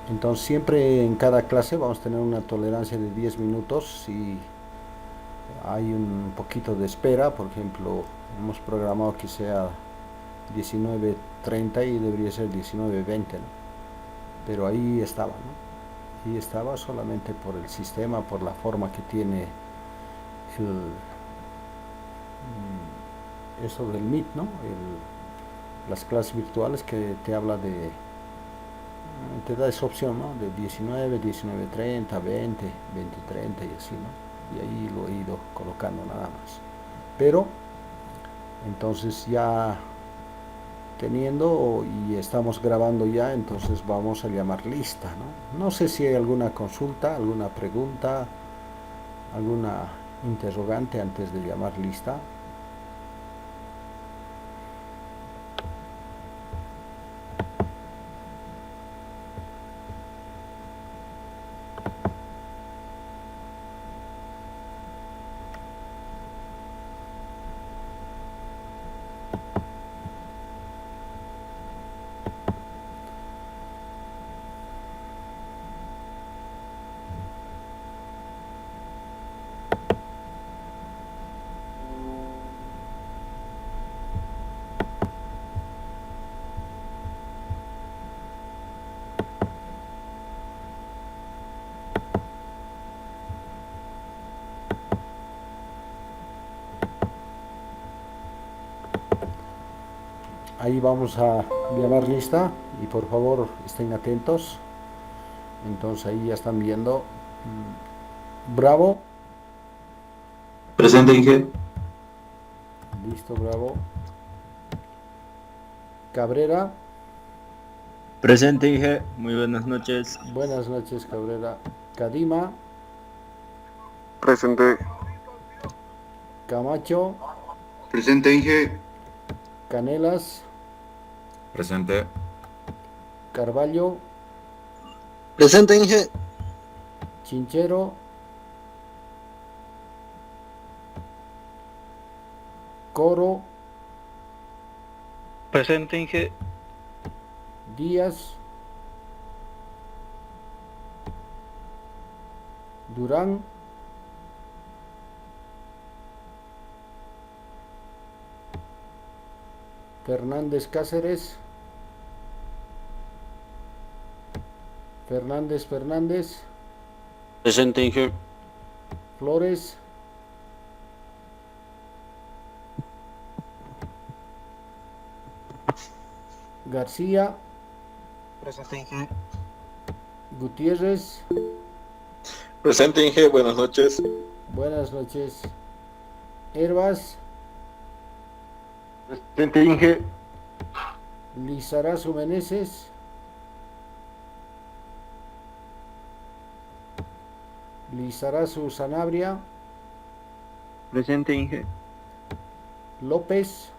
Entonces siempre en cada clase vamos a tener una tolerancia de 10 minutos y hay un poquito de espera. Por ejemplo, hemos programado que sea 19:30 y debería ser 19:20, ¿no? Pero ahí estaba, ¿no? Ahí estaba solamente por el sistema, por la forma que tiene el, eso del Meet, ¿no? Las clases virtuales que te habla te da esa opción, ¿no? De 19, 19:30, 20, 20:30 y así, ¿no? Y ahí lo he ido colocando nada más. Pero, entonces ya teniendo y estamos grabando ya, entonces vamos a llamar lista, ¿no? No sé si hay alguna consulta, alguna pregunta, alguna interrogante antes de llamar lista. Ahí vamos a llamar lista y por favor estén atentos. Entonces ahí ya están viendo. Bravo, Presente, Inge. listo, bravo. Cabrera, Presente, Inge. Muy buenas noches. buenas noches, Cabrera. Cadima, Presente. Camacho, Presente, Inge. Canelas, Presente. Carballo, Presente, Inge. Chinchero, Coro, Presente, Inge. Díaz, Durán, Fernández Cáceres, Fernández, Presente, Inge. Flores, García, Presente, Inge. Gutiérrez, Presente, Inge. Buenas noches. buenas noches. Herbas, Presente, Inge. Lizarazu Meneses, Lizarazu Sanabria, Presente, Inge. López,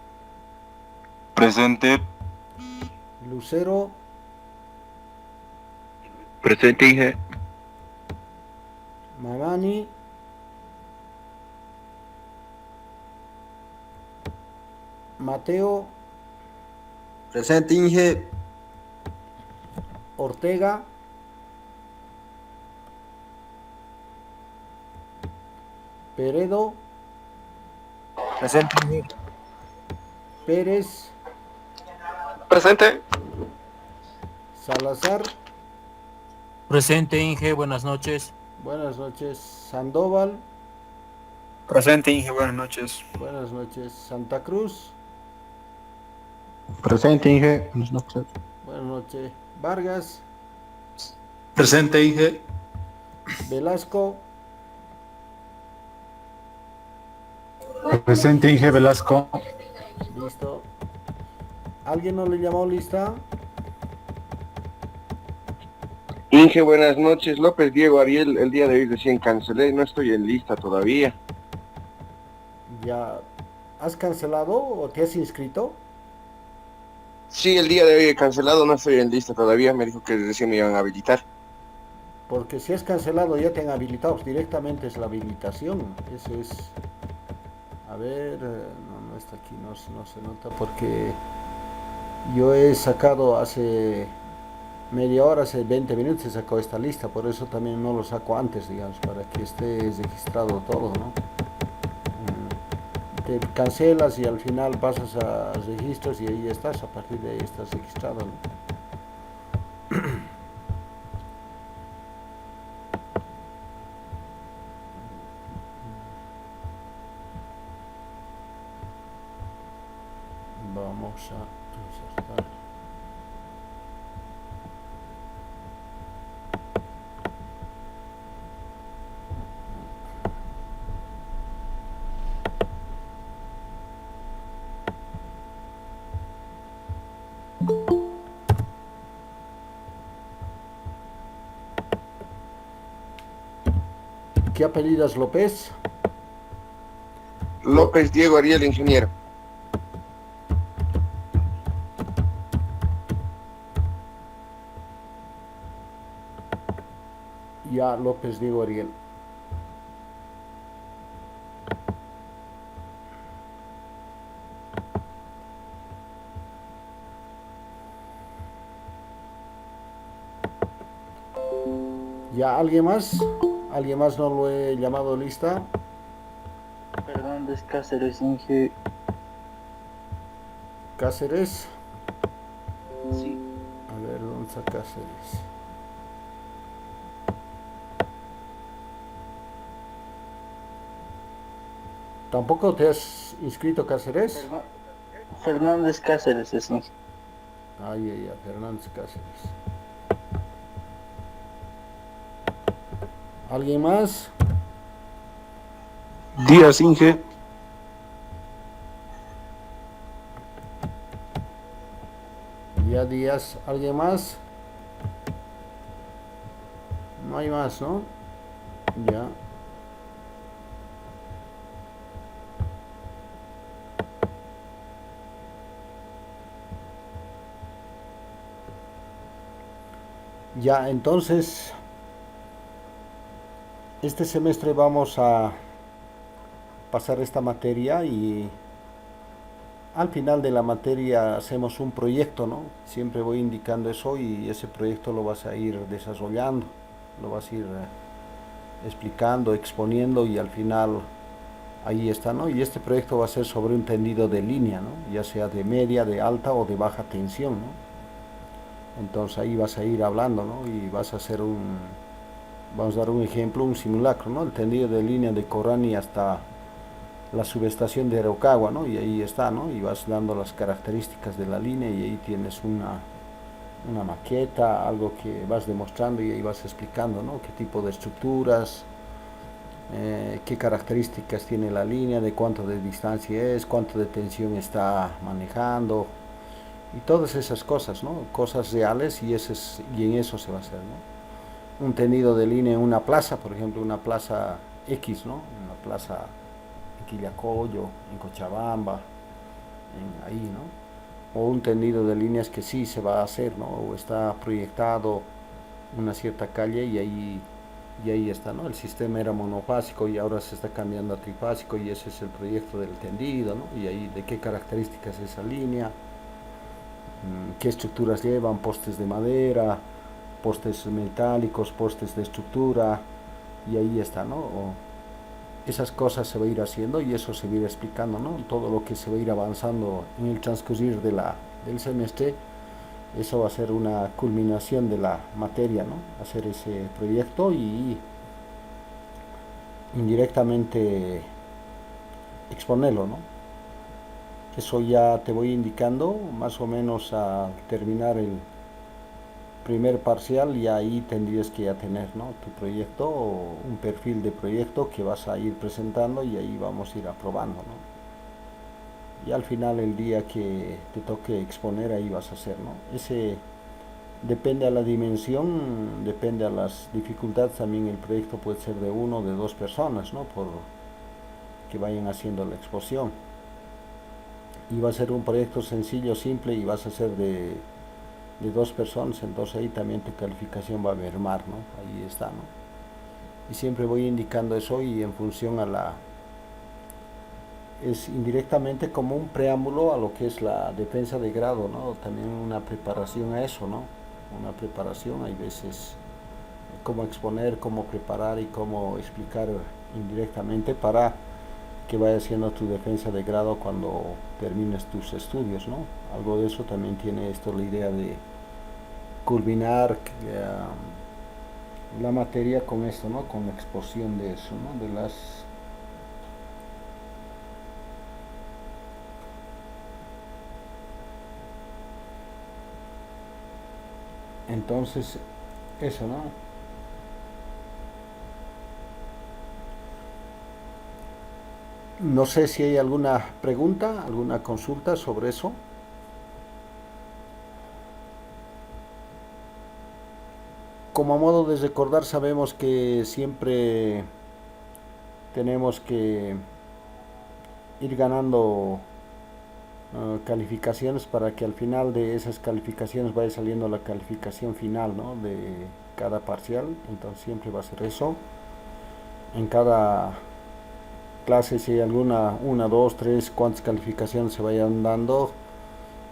Presente. Lucero, Presente, Inge. Mamani, Mateo, Presente, Inge. Ortega, Peredo, Presente, Inge. Pérez, Presente. Salazar, Presente, Inge, buenas noches. buenas noches. Sandoval, Presente, Inge. Buenas noches. buenas noches. Santa Cruz, Presente, Inge. Buenas noches. buenas noches. Vargas, Presente, Inge. Velasco, Presente, Inge Velasco. listo. ¿Alguien no le llamó lista? Inge, buenas noches. López Diego Ariel, el día de hoy recién cancelé. No estoy en lista todavía. ¿Ya has cancelado o te has inscrito? Sí, el día de hoy he cancelado. No estoy en lista todavía. Me dijo que recién me iban a habilitar. Porque si has cancelado ya te han habilitado, pues directamente es la habilitación. Eso es... A ver, no está aquí, no se nota porque yo he sacado hace media hora, 20 minutos se sacó esta lista, por eso también no lo saco antes, digamos, para que esté registrado todo, ¿no? Te cancelas y al final pasas a registros y ahí estás, a partir de ahí estás registrado, ¿no? Vamos a insertar. ¿Qué apellidas, López? López Diego Ariel, ingeniero. Ya, López Diego Ariel. ¿Ya alguien más? ¿Alguien más no lo he llamado lista? Fernández Cáceres, Inge. Cáceres. Sí. A ver, ¿dónde está Cáceres? ¿Tampoco te has inscrito, Cáceres? Fernández Cáceres es Inge. Ay, ay, ay, Fernández Cáceres. ¿Alguien más? Díaz Inge. Ya Díaz, ¿alguien más? No hay más, ¿no? Ya. Ya, entonces, este semestre vamos a pasar esta materia y al final de la materia hacemos un proyecto, ¿no? Siempre voy indicando eso y ese proyecto lo vas a ir desarrollando, lo vas a ir explicando, exponiendo y al final ahí está, ¿no? Y este proyecto va a ser sobre un tendido de línea, ¿no? Ya sea de media, de alta o de baja tensión, ¿no? Entonces ahí vas a ir hablando, ¿no? Y vas a hacer vamos a dar un ejemplo, un simulacro, ¿no? El tendido de línea de Corani hasta la subestación de Araucagua, ¿no? Y ahí está, ¿no? Y vas dando las características de la línea y ahí tienes una maqueta, algo que vas demostrando y ahí vas explicando, ¿no? Qué tipo de estructuras, qué características tiene la línea, de cuánto de distancia es, cuánto de tensión está manejando y todas esas cosas, ¿no? Cosas reales y en eso se va a hacer, ¿no? Un tendido de línea en una plaza, por ejemplo, una plaza X, ¿no? Una plaza en Quillacollo, en Cochabamba, ahí, ¿no? O un tendido de líneas que sí se va a hacer, ¿no? O está proyectado una cierta calle y ahí está, ¿no? El sistema era monofásico y ahora se está cambiando a trifásico y ese es el proyecto del tendido, ¿no? Y ahí de qué características es esa línea, qué estructuras llevan, postes de madera, postes metálicos, postes de estructura, y ahí está, ¿no? Esas cosas se va a ir haciendo y eso se va a ir explicando, ¿no? Todo lo que se va a ir avanzando en el transcurrir del semestre, eso va a ser una culminación de la materia, ¿no? Hacer ese proyecto y indirectamente exponerlo, ¿no? Eso ya te voy indicando más o menos al terminar el primer parcial y ahí tendrías que ya tener, ¿no? Tu proyecto o un perfil de proyecto que vas a ir presentando y ahí vamos a ir aprobando, ¿no? Y al final el día que te toque exponer ahí vas a hacer, ¿no? Ese depende a la dimensión, depende a las dificultades, también el proyecto puede ser de 1 o de 2 personas, ¿no? Por que vayan haciendo la exposición. Y va a ser un proyecto sencillo, simple y vas a ser de 2 personas, entonces ahí también tu calificación va a mermar, ¿no? Ahí está, ¿no? Y siempre voy indicando eso y en función es indirectamente como un preámbulo a lo que es la defensa de grado, ¿no? También una preparación a eso, ¿no? una preparación, hay veces cómo exponer, cómo preparar y cómo explicar indirectamente para que vaya haciendo tu defensa de grado cuando termines tus estudios, ¿no? Algo de eso también tiene esto, la idea de culminar la materia con esto, ¿no? Con la exposición de eso, ¿no? De las entonces eso, ¿no? No sé si hay alguna pregunta, alguna consulta sobre eso. Como a modo de recordar, sabemos que siempre tenemos que ir ganando calificaciones para que al final de esas calificaciones vaya saliendo la calificación final, ¿no? De cada parcial. Entonces siempre va a ser eso. En cada clase, si hay alguna, una, dos, tres, cuántas calificaciones se vayan dando,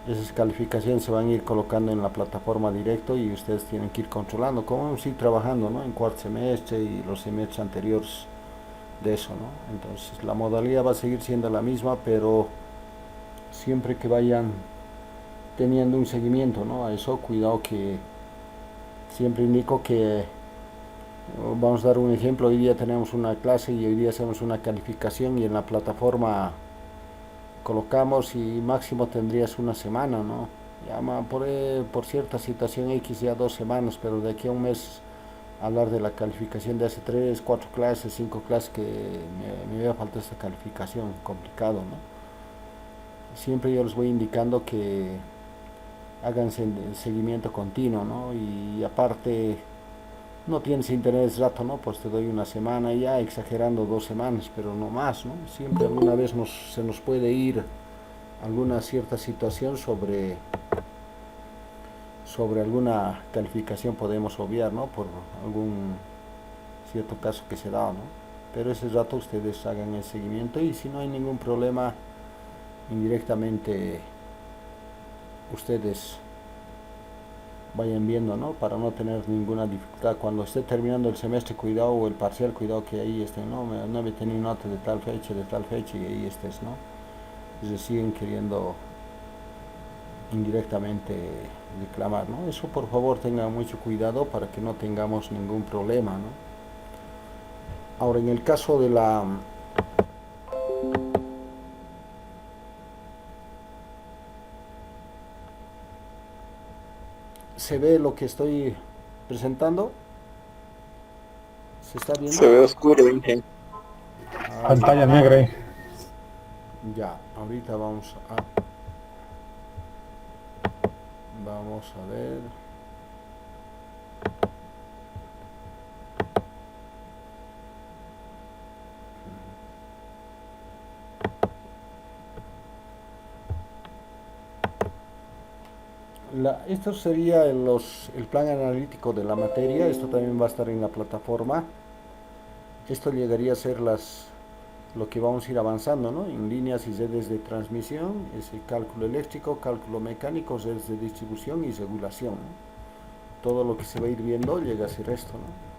esas calificaciones se van a ir colocando en la plataforma directo y ustedes tienen que ir controlando cómo vamos a ir trabajando, ¿no? En cuarto semestre y los semestres anteriores de eso, ¿no? Entonces la modalidad va a seguir siendo la misma, pero siempre que vayan teniendo un seguimiento, ¿no? A eso, cuidado, que siempre indico que vamos a dar un ejemplo. Hoy día tenemos una clase y hoy día hacemos una calificación y en la plataforma colocamos y máximo tendrías una semana, ¿no? Ya por cierta situación X ya 2 semanas, pero de aquí a un mes hablar de la calificación de hace 3, 4 clases, 5 clases que me había faltado esta calificación, complicado, ¿no? Siempre yo les voy indicando que hagan seguimiento continuo, ¿no? Y aparte, no tienes internet ese rato, ¿no? Pues te doy una semana, ya exagerando 2 semanas, pero no más, ¿no? Siempre alguna vez se nos puede ir alguna cierta situación sobre alguna calificación, podemos obviar, ¿no? Por algún cierto caso que se da, ¿no? Pero ese rato ustedes hagan el seguimiento y si no hay ningún problema, indirectamente ustedes vayan viendo, ¿no? Para no tener ninguna dificultad cuando esté terminando el semestre, cuidado, o el parcial, cuidado que ahí estén, no me tenía nota de tal fecha y ahí estés, ¿no? Entonces siguen queriendo indirectamente reclamar, ¿no? Eso por favor tengan mucho cuidado para que no tengamos ningún problema, ¿no? Ahora, en el caso de la ¿se ve lo que estoy presentando? ¿Se está viendo? Se ve oscuro, Inge. Pantalla negra ahí. Ya, ahorita vamos a ver. Esto sería el plan analítico de la materia. Esto también va a estar en la plataforma. Esto llegaría a ser lo que vamos a ir avanzando, ¿no? En líneas y redes de transmisión, ese cálculo eléctrico, cálculo mecánico, redes de distribución y regulación, ¿no? Todo lo que se va a ir viendo llega a ser esto, ¿no?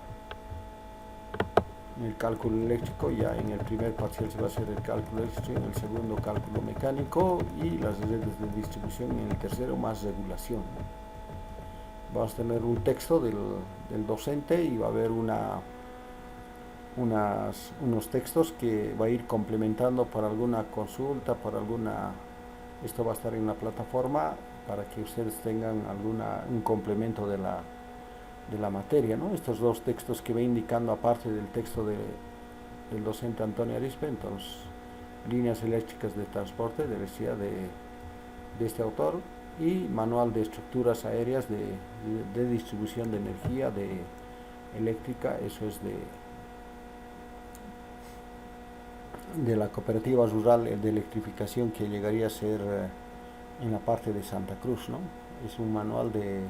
En el cálculo eléctrico, ya en el primer parcial se va a hacer el cálculo eléctrico, en el segundo cálculo mecánico y las redes de distribución, en el tercero más regulación, ¿no? Vamos a tener un texto del docente y va a haber unos textos que va a ir complementando para alguna consulta, esto va a estar en la plataforma para que ustedes tengan un complemento de la materia, ¿no? Estos 2 textos que va indicando aparte del texto del docente Antonio Arispe, entonces líneas eléctricas de transporte de electricidad de este autor y manual de estructuras aéreas de distribución de energía eléctrica, eso es de la cooperativa rural de electrificación que llegaría a ser en la parte de Santa Cruz, ¿no? Es un manual de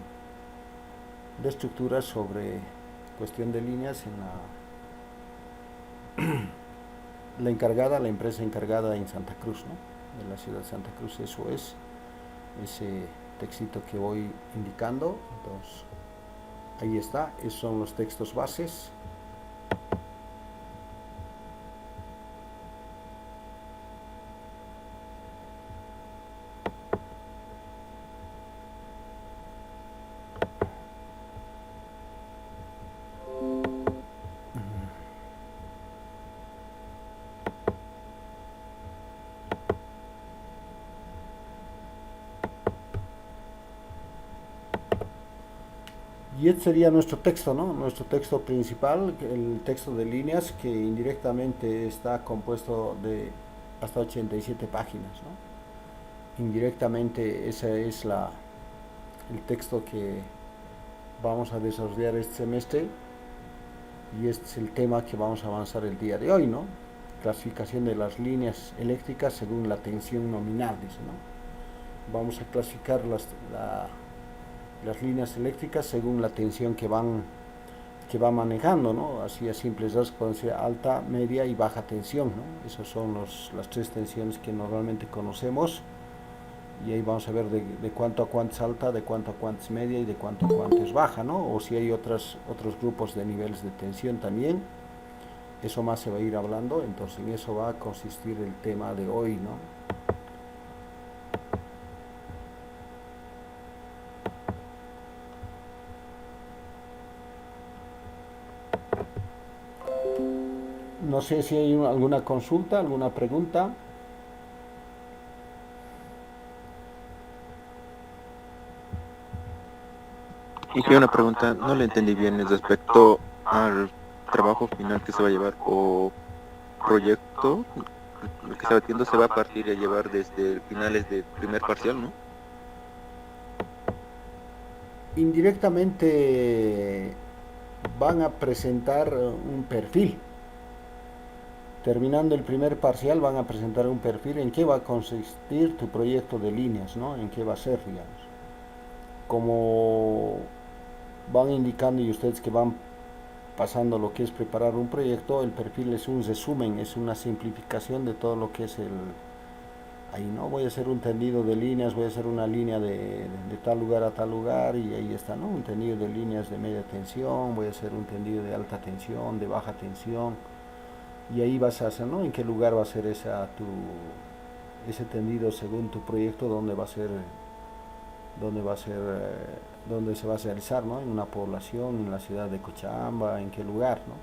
estructuras sobre cuestión de líneas en la empresa encargada en Santa Cruz, ¿no? De la ciudad de Santa Cruz, eso es ese textito que voy indicando. Entonces, ahí está, esos son los textos bases. Y este sería nuestro texto, ¿no? Nuestro texto principal, el texto de líneas que indirectamente está compuesto de hasta 87 páginas, ¿no? Indirectamente ese es el texto que vamos a desarrollar este semestre y este es el tema que vamos a avanzar el día de hoy, ¿no? Clasificación de las líneas eléctricas según la tensión nominal, dice, ¿no? Vamos a clasificar las líneas eléctricas según la tensión que va manejando, ¿no? Así a simples rasgos pueden ser alta, media y baja tensión, ¿no? Esas son las tres tensiones que normalmente conocemos y ahí vamos a ver de cuánto a cuánto es alta, de cuánto a cuánto es media y de cuánto a cuánto es baja, ¿no? O si hay otros grupos de niveles de tensión también, eso más se va a ir hablando, entonces en eso va a consistir el tema de hoy, ¿no? No sé si hay alguna consulta, alguna pregunta. Hice una pregunta, no le entendí bien respecto al trabajo final que se va a llevar o proyecto. Lo que estaba viendo se va a partir de llevar desde finales del primer parcial, ¿no? Indirectamente van a presentar un perfil. Terminando el primer parcial van a presentar un perfil en qué va a consistir tu proyecto de líneas, ¿no? En qué va a ser, digamos. Como van indicando y ustedes que van pasando lo que es preparar un proyecto, el perfil es un resumen, es una simplificación de todo lo que es ahí, ¿no? Voy a hacer un tendido de líneas, voy a hacer una línea de tal lugar a tal lugar y ahí está, ¿no? Un tendido de líneas de media tensión, voy a hacer un tendido de alta tensión, de baja tensión. Y ahí vas a hacer, ¿no? En qué lugar va a ser ese tendido según tu proyecto, dónde se va a realizar, ¿no? En una población, en la ciudad de Cochabamba, en qué lugar, ¿no?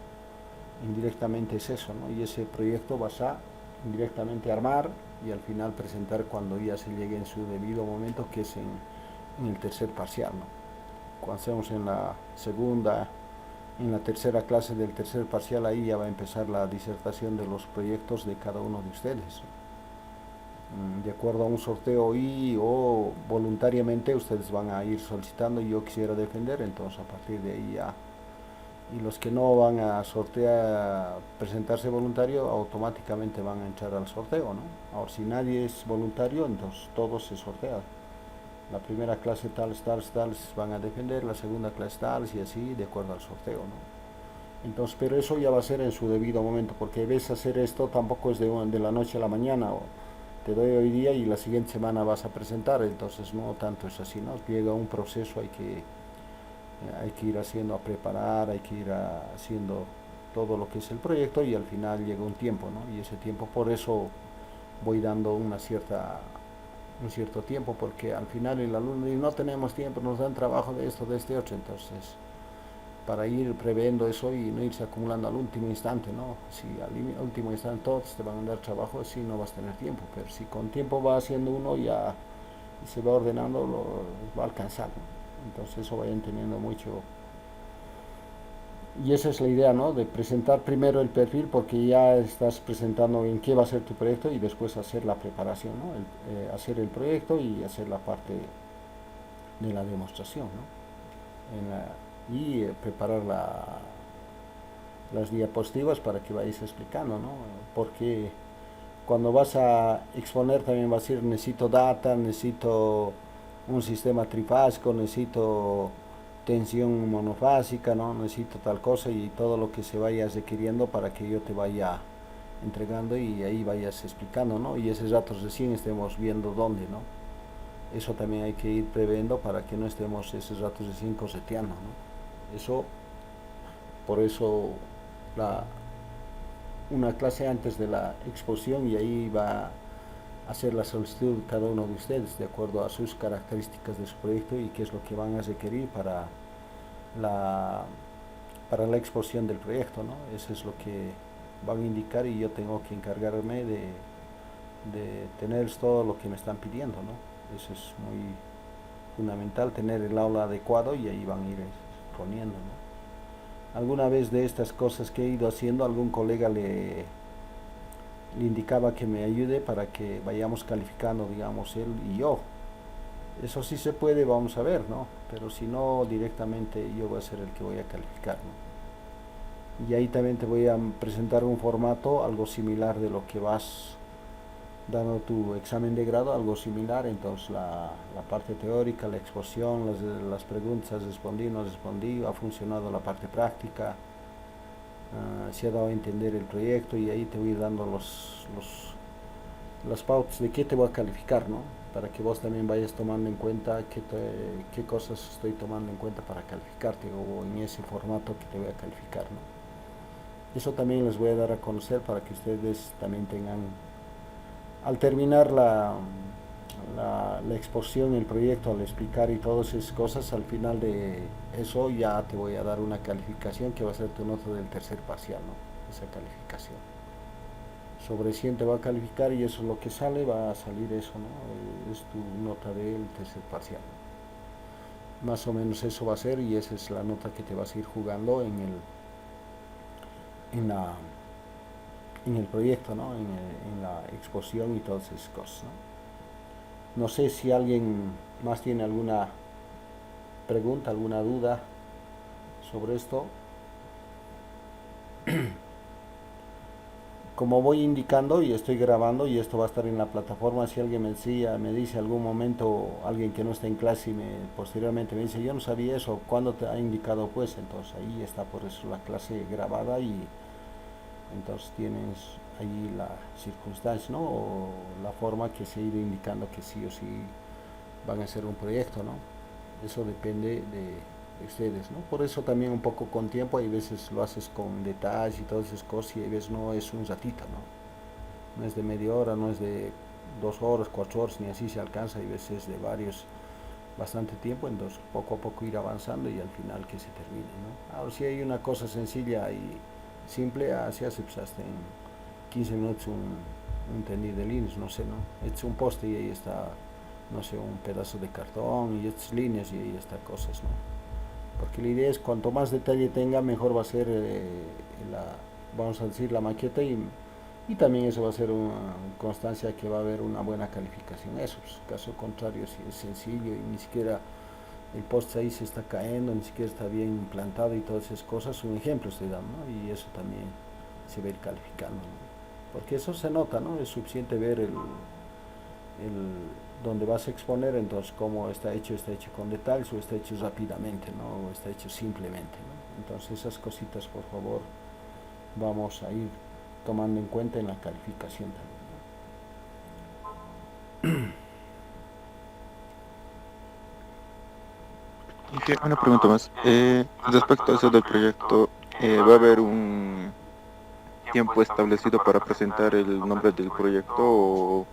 Indirectamente es eso, ¿no? Y ese proyecto vas a indirectamente armar y al final presentar cuando ya se llegue en su debido momento, que es en el tercer parcial, ¿no? Cuando estemos en la tercera clase del tercer parcial, ahí ya va a empezar la disertación de los proyectos de cada uno de ustedes. De acuerdo a un sorteo o voluntariamente ustedes van a ir solicitando, yo quisiera defender, entonces a partir de ahí ya. Y los que no van a presentarse voluntario, automáticamente van a entrar al sorteo, ¿no? Ahora, si nadie es voluntario, entonces todos se sortean. La primera clase tales van a defender, la segunda clase tales y así de acuerdo al sorteo, ¿no? Entonces, pero eso ya va a ser en su debido momento, porque ves hacer esto tampoco es de la noche a la mañana, o te doy hoy día y la siguiente semana vas a presentar, entonces no tanto es así, ¿no? Llega un proceso, hay que ir haciendo, a preparar, hay que ir haciendo todo lo que es el proyecto y al final llega un tiempo, ¿no? Y ese tiempo, por eso voy dando un cierto tiempo, porque al final el alumno dice, no tenemos tiempo, nos dan trabajo de esto, de este otro, entonces para ir previendo eso y no irse acumulando al último instante, ¿no? Si al último instante todos te van a dar trabajo, así no vas a tener tiempo, pero si con tiempo va haciendo uno ya y se va ordenando, va a alcanzar, ¿no? Entonces eso vayan teniendo mucho. Y esa es la idea, ¿no? De presentar primero el perfil, porque ya estás presentando en qué va a ser tu proyecto y después hacer la preparación, ¿no? Hacer el proyecto y hacer la parte de la demostración, ¿no? Y preparar las diapositivas para que vayáis explicando, ¿no? Porque cuando vas a exponer también vas a decir, necesito data, necesito un sistema trifásico, necesito tensión monofásica, ¿no? Necesito tal cosa y todo lo que se vaya requiriendo para que yo te vaya entregando y ahí vayas explicando, ¿no? Y ese rato recién estemos viendo dónde, ¿no? Eso también hay que ir previendo para que no estemos esos ratos de 5 seteando, ¿no? Eso, por eso una clase antes de la exposición, y ahí va a hacer la solicitud de cada uno de ustedes de acuerdo a sus características de su proyecto y qué es lo que van a requerir la, para la exposición del proyecto, ¿no? Eso es lo que van a indicar y yo tengo que encargarme de tener todo lo que me están pidiendo, ¿no? Eso es muy fundamental, tener el aula adecuado y ahí van a ir poniendo, ¿no? Alguna vez de estas cosas que he ido haciendo, algún colega le indicaba que me ayude para que vayamos calificando, digamos, él y yo. Eso sí se puede, vamos a ver, ¿no? Pero si no, directamente yo voy a ser el que voy a calificar, ¿no? Y ahí también te voy a presentar un formato, algo similar de lo que vas dando tu examen de grado, algo similar. Entonces la parte teórica, la exposición, las preguntas, respondí, no respondí, ha funcionado la parte práctica, se ha dado a entender el proyecto, y ahí te voy dando las pautas de qué te voy a calificar, ¿no? Para que vos también vayas tomando en cuenta qué cosas estoy tomando en cuenta para calificarte, o en ese formato que te voy a calificar, ¿no? Eso también les voy a dar a conocer para que ustedes también tengan, al terminar la exposición, el proyecto, al explicar y todas esas cosas, al final de eso ya te voy a dar una calificación que va a ser tu nota del tercer parcial, ¿no? Esa calificación. Sobre 100 te va a calificar y eso es lo que sale, va a salir eso, ¿no? Es tu nota del tercer parcial. Más o menos eso va a ser, y esa es la nota que te vas a ir jugando en el proyecto, ¿no? En la exposición y todas esas cosas, ¿no? No sé si alguien más tiene alguna pregunta, alguna duda sobre esto. Como voy indicando y estoy grabando, y esto va a estar en la plataforma, si alguien me dice algún momento, alguien que no está en clase y posteriormente me dice, yo no sabía eso, ¿cuándo te ha indicado? Pues entonces ahí está, por eso la clase grabada, y entonces tienes ahí la circunstancia, ¿no? O la forma que se ha ido indicando que sí o sí van a hacer un proyecto, ¿no? Eso depende de ustedes, ¿no? Por eso también un poco con tiempo, hay veces lo haces con detalle y todas esas cosas, y hay veces no es un ratito, ¿no? No es de media hora, no es de 2 horas, 4 horas, ni así se alcanza, hay veces de bastante tiempo, entonces poco a poco ir avanzando y al final que se termine, ¿no? Ahora si hay una cosa sencilla y simple, se hace pues hasta en 15 minutos un tendido de líneas, no sé, ¿no? Es un poste y ahí está, no sé, un pedazo de cartón y estas líneas y ahí está cosas, ¿no? Porque la idea es cuanto más detalle tenga, mejor va a ser vamos a decir, la maqueta, y también eso va a ser una constancia que va a haber una buena calificación. Eso, pues, caso contrario, si es sencillo y ni siquiera el poste ahí se está cayendo, ni siquiera está bien implantado y todas esas cosas, un ejemplo estoy dando, ¿no? Y eso también se va a ir calificando, ¿no? Porque eso se nota, ¿no? Es suficiente ver donde vas a exponer, entonces cómo está hecho con detalles, o está hecho rápidamente, ¿no? O está hecho simplemente, ¿no? Entonces esas cositas, por favor, vamos a ir tomando en cuenta en la calificación también. Y una pregunta más. Respecto a eso del proyecto, ¿va a haber un tiempo establecido para presentar el nombre del proyecto o...?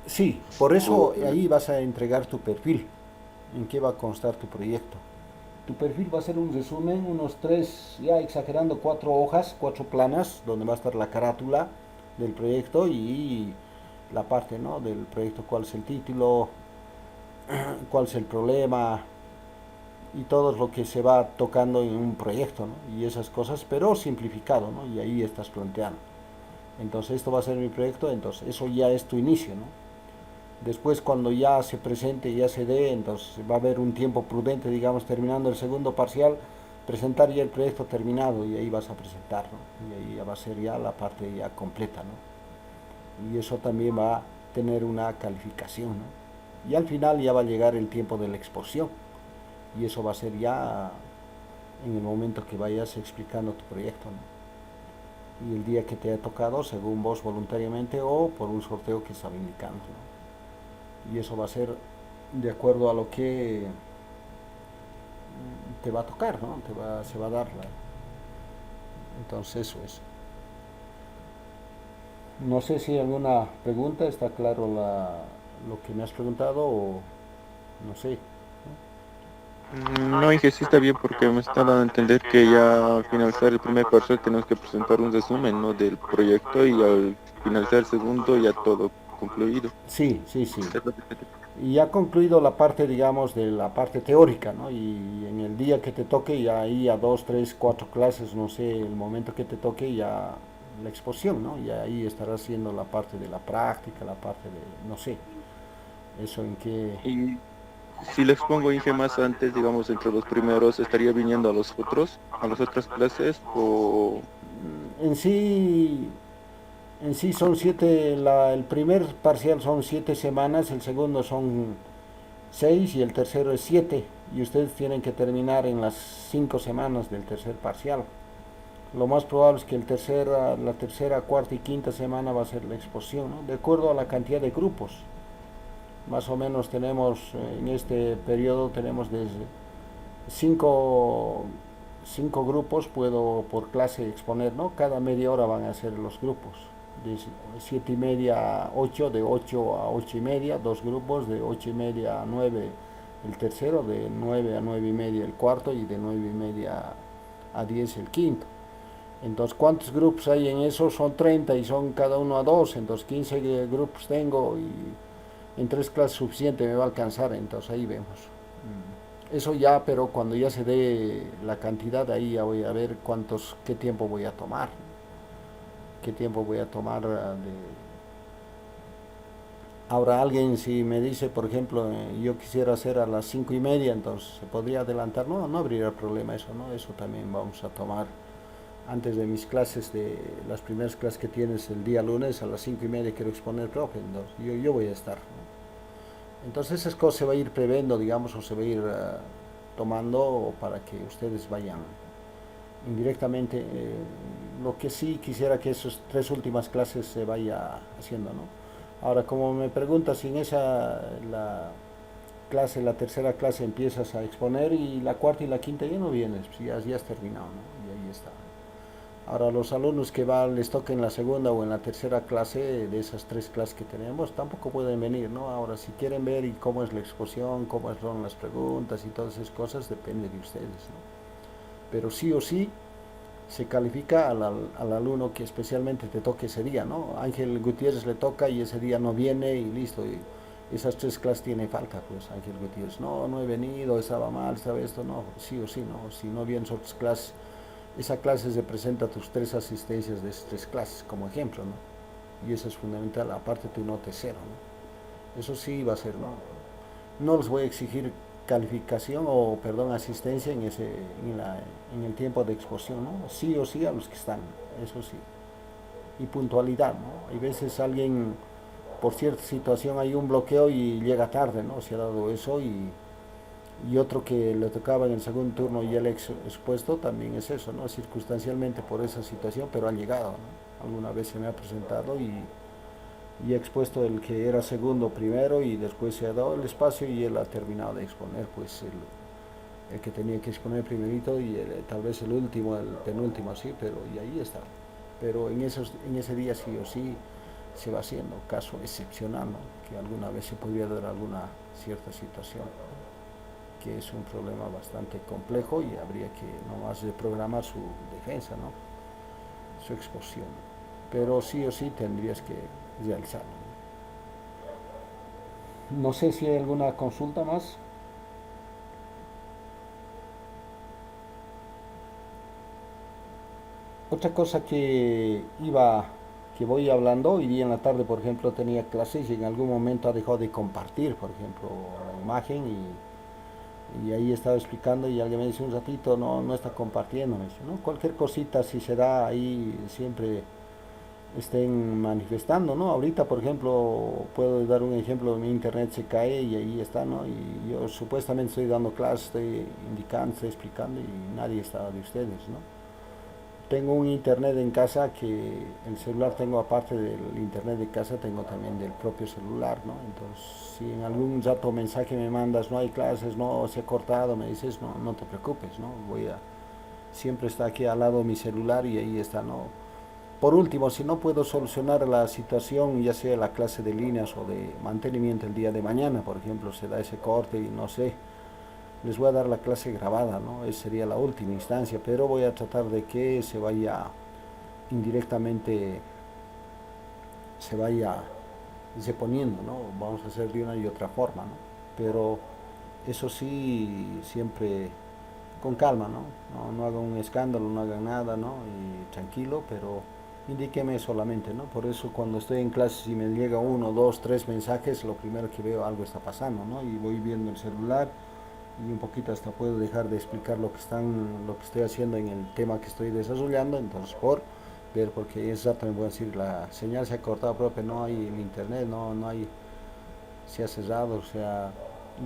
Sí, por eso ahí vas a entregar tu perfil, en qué va a constar tu proyecto. Tu perfil va a ser un resumen, unos 3, ya exagerando, 4 hojas, 4 planas, donde va a estar la carátula del proyecto y la parte, ¿no? Del proyecto, cuál es el título, cuál es el problema y todo lo que se va tocando en un proyecto, ¿no? Y esas cosas, pero simplificado, ¿no? Y ahí estás planteando. Entonces esto va a ser mi proyecto, entonces eso ya es tu inicio, ¿no? Después cuando ya se presente, ya se dé, entonces va a haber un tiempo prudente, digamos, terminando el segundo parcial, presentar ya el proyecto terminado, y ahí vas a presentar, ¿no? Y ahí ya va a ser ya la parte ya completa, ¿no? Y eso también va a tener una calificación, ¿no? Y al final ya va a llegar el tiempo de la exposición, y eso va a ser ya en el momento que vayas explicando tu proyecto, ¿no? Y el día que te haya tocado, según vos voluntariamente o por un sorteo que estaba indicando, ¿no? Y eso va a ser de acuerdo a lo que te va a tocar, ¿no? Se va a dar. Entonces eso es. No sé si hay alguna pregunta, está claro lo que me has preguntado o no sé. No, Inge, sí está bien porque me está dando a entender que ya al finalizar el primer parcial tenemos que presentar un resumen, ¿no?, del proyecto y al finalizar el segundo ya todo concluido. Sí. Y ya concluido la parte, digamos, de la parte teórica, ¿no? Y en el día que te toque, ya ahí a 2, 3, 4 clases, no sé, el momento que te toque, ya la exposición, ¿no? Y ahí estarás haciendo la parte de la práctica, la parte de, no sé, eso en que... Y si le expongo, Inge, más antes, digamos, entre los primeros, ¿estaría viniendo a las otras clases o...? En sí, en sí son 7, el primer parcial son 7 semanas, el segundo son 6 y el tercero es 7. Y ustedes tienen que terminar en las 5 semanas del tercer parcial. Lo más probable es que la tercera, cuarta y quinta semana va a ser la exposición, ¿no? De acuerdo a la cantidad de grupos. Más o menos tenemos, en este periodo tenemos desde 5 grupos puedo por clase exponer, ¿no? Cada media hora van a ser los grupos. De 7:30 a 8, de 8 a 8:30, 2 grupos, de 8:30 a 9 el tercero, de 9 a 9:30 el cuarto y de 9:30 a 10 el quinto. Entonces, ¿cuántos grupos hay en eso? Son 30 y son cada uno a 2, entonces 15 grupos tengo y en 3 clases suficiente me va a alcanzar, entonces ahí vemos. Eso ya, pero cuando ya se dé la cantidad, ahí ya voy a ver qué tiempo voy a tomar. Qué tiempo voy a tomar Ahora alguien si me dice, por ejemplo, yo quisiera hacer a las 5:30, entonces se podría adelantar. No habría problema eso, ¿no? Eso también vamos a tomar antes de mis clases, de las primeras clases que tienes el día lunes a las 5:30 quiero exponer, profe, entonces yo voy a estar, ¿no? Entonces esas cosas se va a ir previendo, digamos, o se va a ir tomando para que ustedes vayan indirectamente. Lo que sí quisiera que esas 3 últimas clases se vaya haciendo, ¿no? Ahora, como me preguntas si en la tercera clase empiezas a exponer y la cuarta y la quinta ya no vienes, pues ya has terminado, ¿no? Y ahí está. Ahora, los alumnos que les toca en la segunda o en la tercera clase de esas 3 clases que tenemos, tampoco pueden venir, ¿no? Ahora, si quieren ver y cómo es la exposición, cómo son las preguntas y todas esas cosas, depende de ustedes, ¿no? Pero sí o sí se califica al alumno que especialmente te toque ese día, ¿no? Ángel Gutiérrez le toca y ese día no viene y listo. Y esas 3 clases tiene falta, pues Ángel Gutiérrez, no he venido, estaba mal, estaba esto, no, sí o sí, no, si no vienes otras clases, esa clase se presenta tus 3 asistencias de esas 3 clases como ejemplo, ¿no? Y eso es fundamental, aparte tu nota es 0, ¿no? Eso sí va a ser, ¿no? No les voy a exigir calificación o, perdón, asistencia en el tiempo de exposición, ¿no? Sí o sí a los que están, eso sí. Y puntualidad, ¿no? Hay veces alguien, por cierta situación, hay un bloqueo y llega tarde, ¿no? Se ha dado eso y otro que le tocaba en el segundo turno y el expuesto también es eso, ¿no? Circunstancialmente por esa situación, pero ha llegado, ¿no? Alguna vez se me ha presentado y ha expuesto el que era segundo primero y después se ha dado el espacio y él ha terminado de exponer, pues el que tenía que exponer primerito y tal vez el último, el penúltimo, así, pero y ahí está. Pero en ese día sí o sí se va haciendo, caso excepcional, ¿no? Que alguna vez se podría dar alguna cierta situación, que es un problema bastante complejo y habría que nomás programar su defensa, ¿no? Su exposición. Pero sí o sí tendrías que realizarlo. No sé si hay alguna consulta más. Otra cosa que voy hablando, hoy día en la tarde, por ejemplo, tenía clases y en algún momento ha dejado de compartir, por ejemplo, la imagen y ahí estaba explicando y alguien me dice un ratito, no está compartiendo, me dice, ¿no? Cualquier cosita si se da ahí siempre estén manifestando, ¿no? Ahorita, por ejemplo, puedo dar un ejemplo, mi internet se cae y ahí está, ¿no? Y yo supuestamente estoy dando clases, estoy indicando, estoy explicando y nadie está de ustedes, ¿no? tengo un internet en casa que el celular tengo, aparte del internet de casa, tengo también del propio celular, ¿no? Entonces, si en algún rato mensaje me mandas, no hay clases, no, se ha cortado, me dices, no, no te preocupes, ¿no? Siempre está aquí al lado mi celular y ahí está, ¿no? Por último, si no puedo solucionar la situación, ya sea la clase de líneas o de mantenimiento el día de mañana, por ejemplo, se da ese corte y no sé, les voy a dar la clase grabada, ¿no? Esa sería la última instancia, pero voy a tratar de que se vaya indirectamente, se vaya poniendo, ¿no? Vamos a hacer de una y otra forma, ¿no? Pero eso sí, siempre con calma, ¿no? No hagan un escándalo, no hagan nada, ¿no? Y tranquilo, pero indíqueme solamente, ¿no? Por eso cuando estoy en clase, si me llega uno, dos, tres mensajes, lo primero que veo, algo está pasando, ¿no? Y voy viendo el celular y un poquito hasta puedo dejar de explicar lo que estoy haciendo en el tema que estoy desarrollando, entonces por ver, porque es rato me voy a decir, la señal se ha cortado, pero no hay el internet, no hay, se ha cerrado, o sea,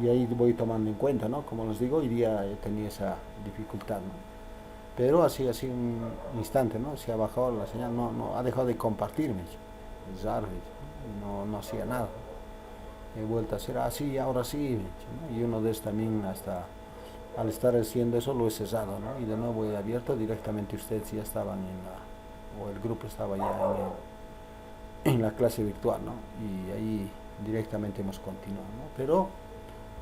y ahí voy tomando en cuenta, ¿no? Como les digo, hoy día he tenido esa dificultad, ¿no? Pero así un instante, ¿no? Se ha bajado la señal, no ha dejado de compartirme, es raro, no hacía nada. He vuelto a hacer así, ahora sí, ¿no? Y uno de estos también, hasta al estar haciendo eso, lo he cesado, ¿no? Y de nuevo he abierto directamente, ustedes ya estaban o el grupo estaba ya en la clase virtual, ¿no? Y ahí directamente hemos continuado, ¿no? Pero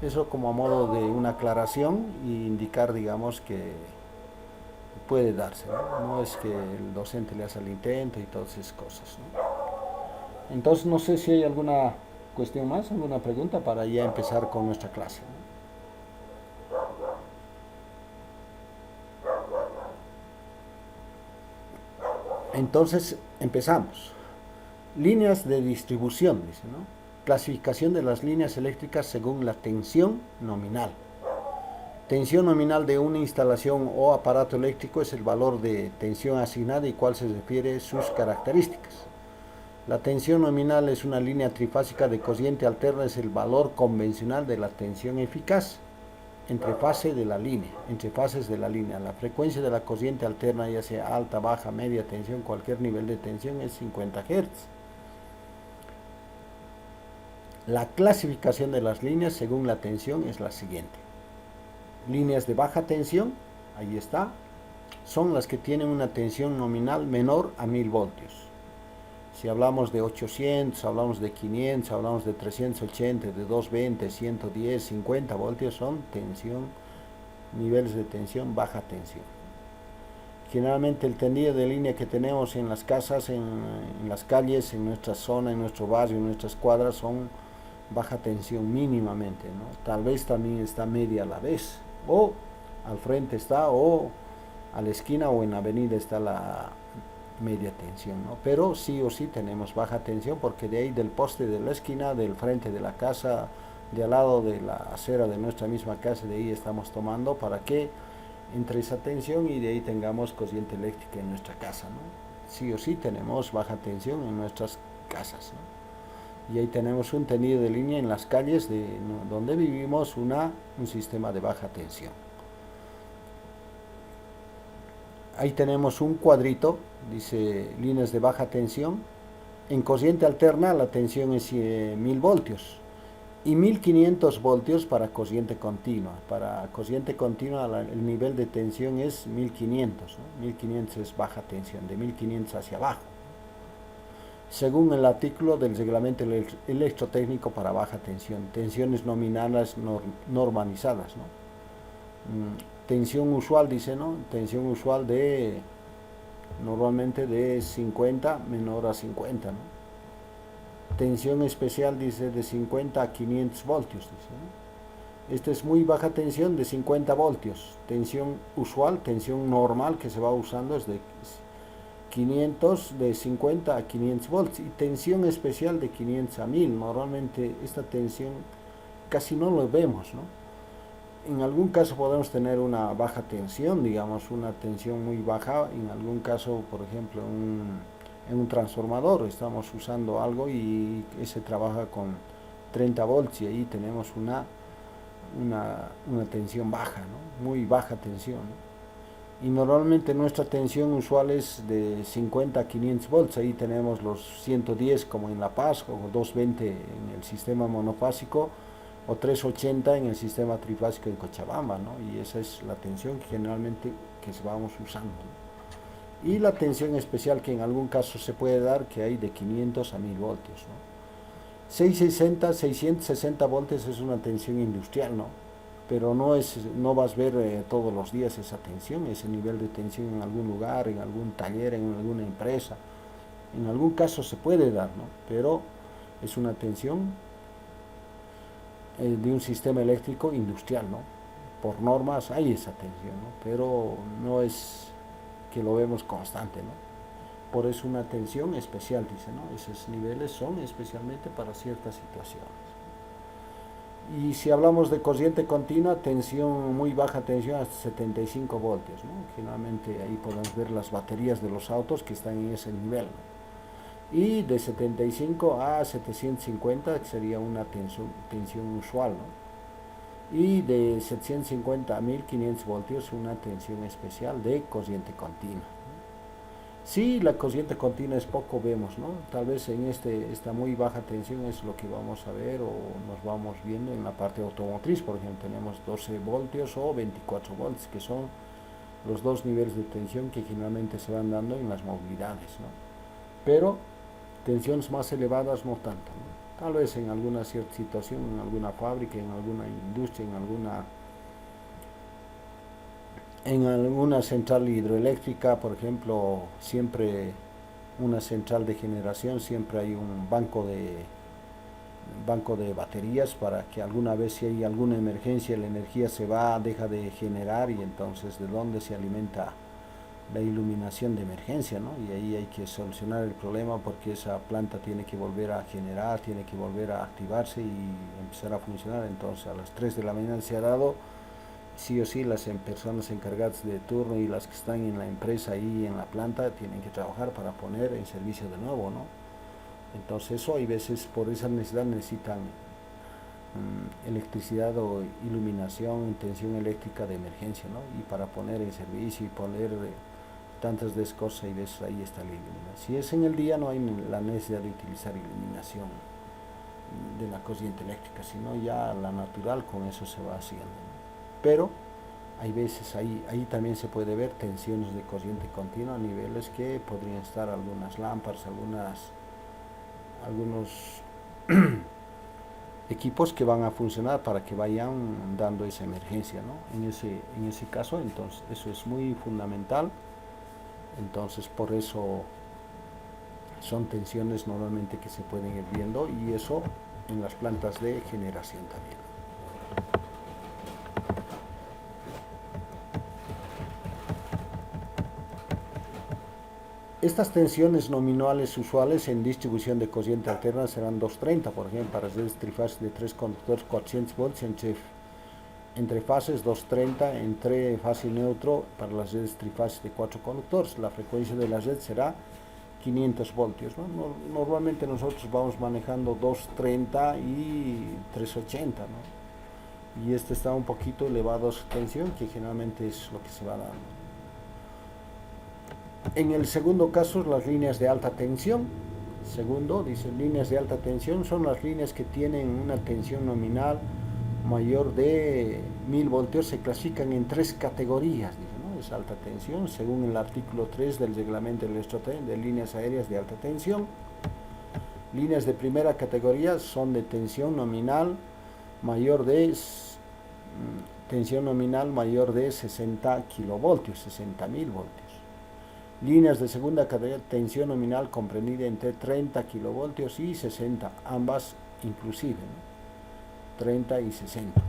eso como a modo de una aclaración e indicar, digamos, que puede darse, ¿no? No es que el docente le hace el intento y todas esas cosas, ¿no? Entonces no sé si hay alguna cuestión más, alguna pregunta para ya empezar con nuestra clase, ¿no? Entonces empezamos. Líneas de distribución, dice, ¿no? Clasificación de las líneas eléctricas según la tensión nominal. Tensión nominal de una instalación o aparato eléctrico es el valor de tensión asignada y cuál se refiere sus características. La tensión nominal es una línea trifásica de corriente alterna, es el valor convencional de la tensión eficaz entre fases de la línea. La frecuencia de la corriente alterna, ya sea alta, baja, media tensión, cualquier nivel de tensión, es 50 Hz. La clasificación de las líneas según la tensión es la siguiente. Líneas de baja tensión, ahí está, son las que tienen una tensión nominal menor a 1000 voltios. Si hablamos de 800, hablamos de 500, hablamos de 380, de 220, 110, 50 voltios, son niveles de tensión baja tensión. Generalmente el tendido de línea que tenemos en las casas, en las calles, en nuestra zona, en nuestro barrio, en nuestras cuadras, son baja tensión mínimamente, ¿no? Tal vez también está media a la vez, o al frente está, o a la esquina o en la avenida está la media tensión, ¿no? Pero sí o sí tenemos baja tensión, porque de ahí del poste de la esquina, del frente de la casa, de al lado de la acera de nuestra misma casa, de ahí estamos tomando para que entre esa tensión y de ahí tengamos corriente eléctrica en nuestra casa, ¿no? Sí o sí tenemos baja tensión en nuestras casas, ¿no? Y ahí tenemos un tendido de línea en las calles donde vivimos, un sistema de baja tensión. Ahí tenemos un cuadrito, dice líneas de baja tensión. En corriente alterna la tensión es 1000 voltios y 1500 voltios para corriente continua. Para corriente continua el nivel de tensión es 1500, ¿no? 1500 es baja tensión, de 1500 hacia abajo, según el artículo del reglamento electrotécnico para baja tensión. Tensiones nominales normalizadas, ¿no? Tensión usual, dice, ¿no? Tensión usual normalmente de 50 menor a 50, ¿no? Tensión especial, dice, de 50 a 500 voltios, dice, ¿no? Esta es muy baja tensión, de 50 voltios. Tensión usual, tensión normal que se va usando es de 500, de 50 a 500 volts, y tensión especial de 500 a 1000. Normalmente esta tensión casi no lo vemos, ¿no? En algún caso podemos tener una baja tensión, digamos una tensión muy baja, en algún caso, por ejemplo, en un transformador estamos usando algo y ese trabaja con 30 volts y ahí tenemos una tensión baja, ¿no? Muy baja tensión, ¿no? y normalmente nuestra tensión usual es de 50 a 500 volts. Ahí tenemos los 110 como en La Paz, o 220 en el sistema monofásico, o 380 en el sistema trifásico en Cochabamba, ¿no? Y esa es la tensión que generalmente que vamos usando. Y la tensión especial que en algún caso se puede dar, que hay de 500 a 1000 voltios, ¿no? 660 voltios es una tensión industrial, ¿no? Pero no vas a ver todos los días esa tensión, ese nivel de tensión en algún lugar, en algún taller, en alguna empresa. En algún caso se puede dar, ¿no? Pero es una tensión de un sistema eléctrico industrial, ¿no? Por normas hay esa tensión, ¿no? Pero no es que lo vemos constante, ¿no? Por eso una tensión especial, dice, ¿no? Esos niveles son especialmente para ciertas situaciones. Y si hablamos de corriente continua, tensión, muy baja tensión hasta 75 voltios, ¿no? Generalmente ahí podemos ver las baterías de los autos que están en ese nivel, ¿no? Y de 75 a 750 sería una tensión usual, ¿no? Y de 750 a 1500 voltios una tensión especial de corriente continua. Si la corriente continua es poco, vemos, ¿no? Tal vez en esta muy baja tensión es lo que vamos a ver o nos vamos viendo en la parte automotriz. Por ejemplo, tenemos 12 voltios o 24 voltios, que son los dos niveles de tensión que generalmente se van dando en las movilidades, ¿no? Pero tensiones más elevadas no tanto, ¿no? Tal vez en alguna cierta situación, en alguna fábrica, en alguna industria, en alguna central hidroeléctrica, por ejemplo, siempre una central de generación, siempre hay un banco de baterías para que alguna vez si hay alguna emergencia la energía se va, deja de generar y entonces de dónde se alimenta la iluminación de emergencia, ¿no? Y ahí hay que solucionar el problema porque esa planta tiene que volver a generar, tiene que volver a activarse y empezar a funcionar. Entonces a las 3 de la mañana se ha dado, sí o sí las personas encargadas de turno y las que están en la empresa ahí en la planta tienen que trabajar para poner en servicio de nuevo, ¿no? Entonces eso hay veces por esa necesidad necesitan electricidad o iluminación, tensión eléctrica de emergencia, ¿no? Y para poner en servicio y poner tantas de cosas y veces ahí está la iluminación. Si es en el día no hay la necesidad de utilizar iluminación de la corriente eléctrica, sino ya la natural con eso se va haciendo, ¿no? Pero hay veces ahí también se puede ver tensiones de corriente continua a niveles que podrían estar algunas lámparas, algunos equipos que van a funcionar para que vayan dando esa emergencia, ¿no? En ese caso, entonces eso es muy fundamental. Entonces por eso son tensiones normalmente que se pueden ir viendo y eso en las plantas de generación también. Estas tensiones nominales usuales en distribución de corriente alterna serán 230, por ejemplo, para redes trifásicas de 3 conductores 400 volts entre fases, 230 entre fase y neutro para las redes trifásicas de 4 conductores. La frecuencia de la red será 500 voltios, ¿no? Normalmente nosotros vamos manejando 230 y 380, ¿no? Y este está un poquito elevado a su tensión, que generalmente es lo que se va dando. En el segundo caso, las líneas de alta tensión. Segundo, dice, líneas de alta tensión son las líneas que tienen una tensión nominal mayor de 1000 voltios. Se clasifican en 3 categorías, dice, ¿no? Es alta tensión, según el artículo 3 del reglamento de líneas aéreas de alta tensión. Líneas de primera categoría son de tensión nominal mayor de 60 kilovoltios, 60.000 voltios. Líneas de segunda categoría, tensión nominal comprendida entre 30 kilovoltios y 60, ambas inclusive, ¿no? 30 y 60.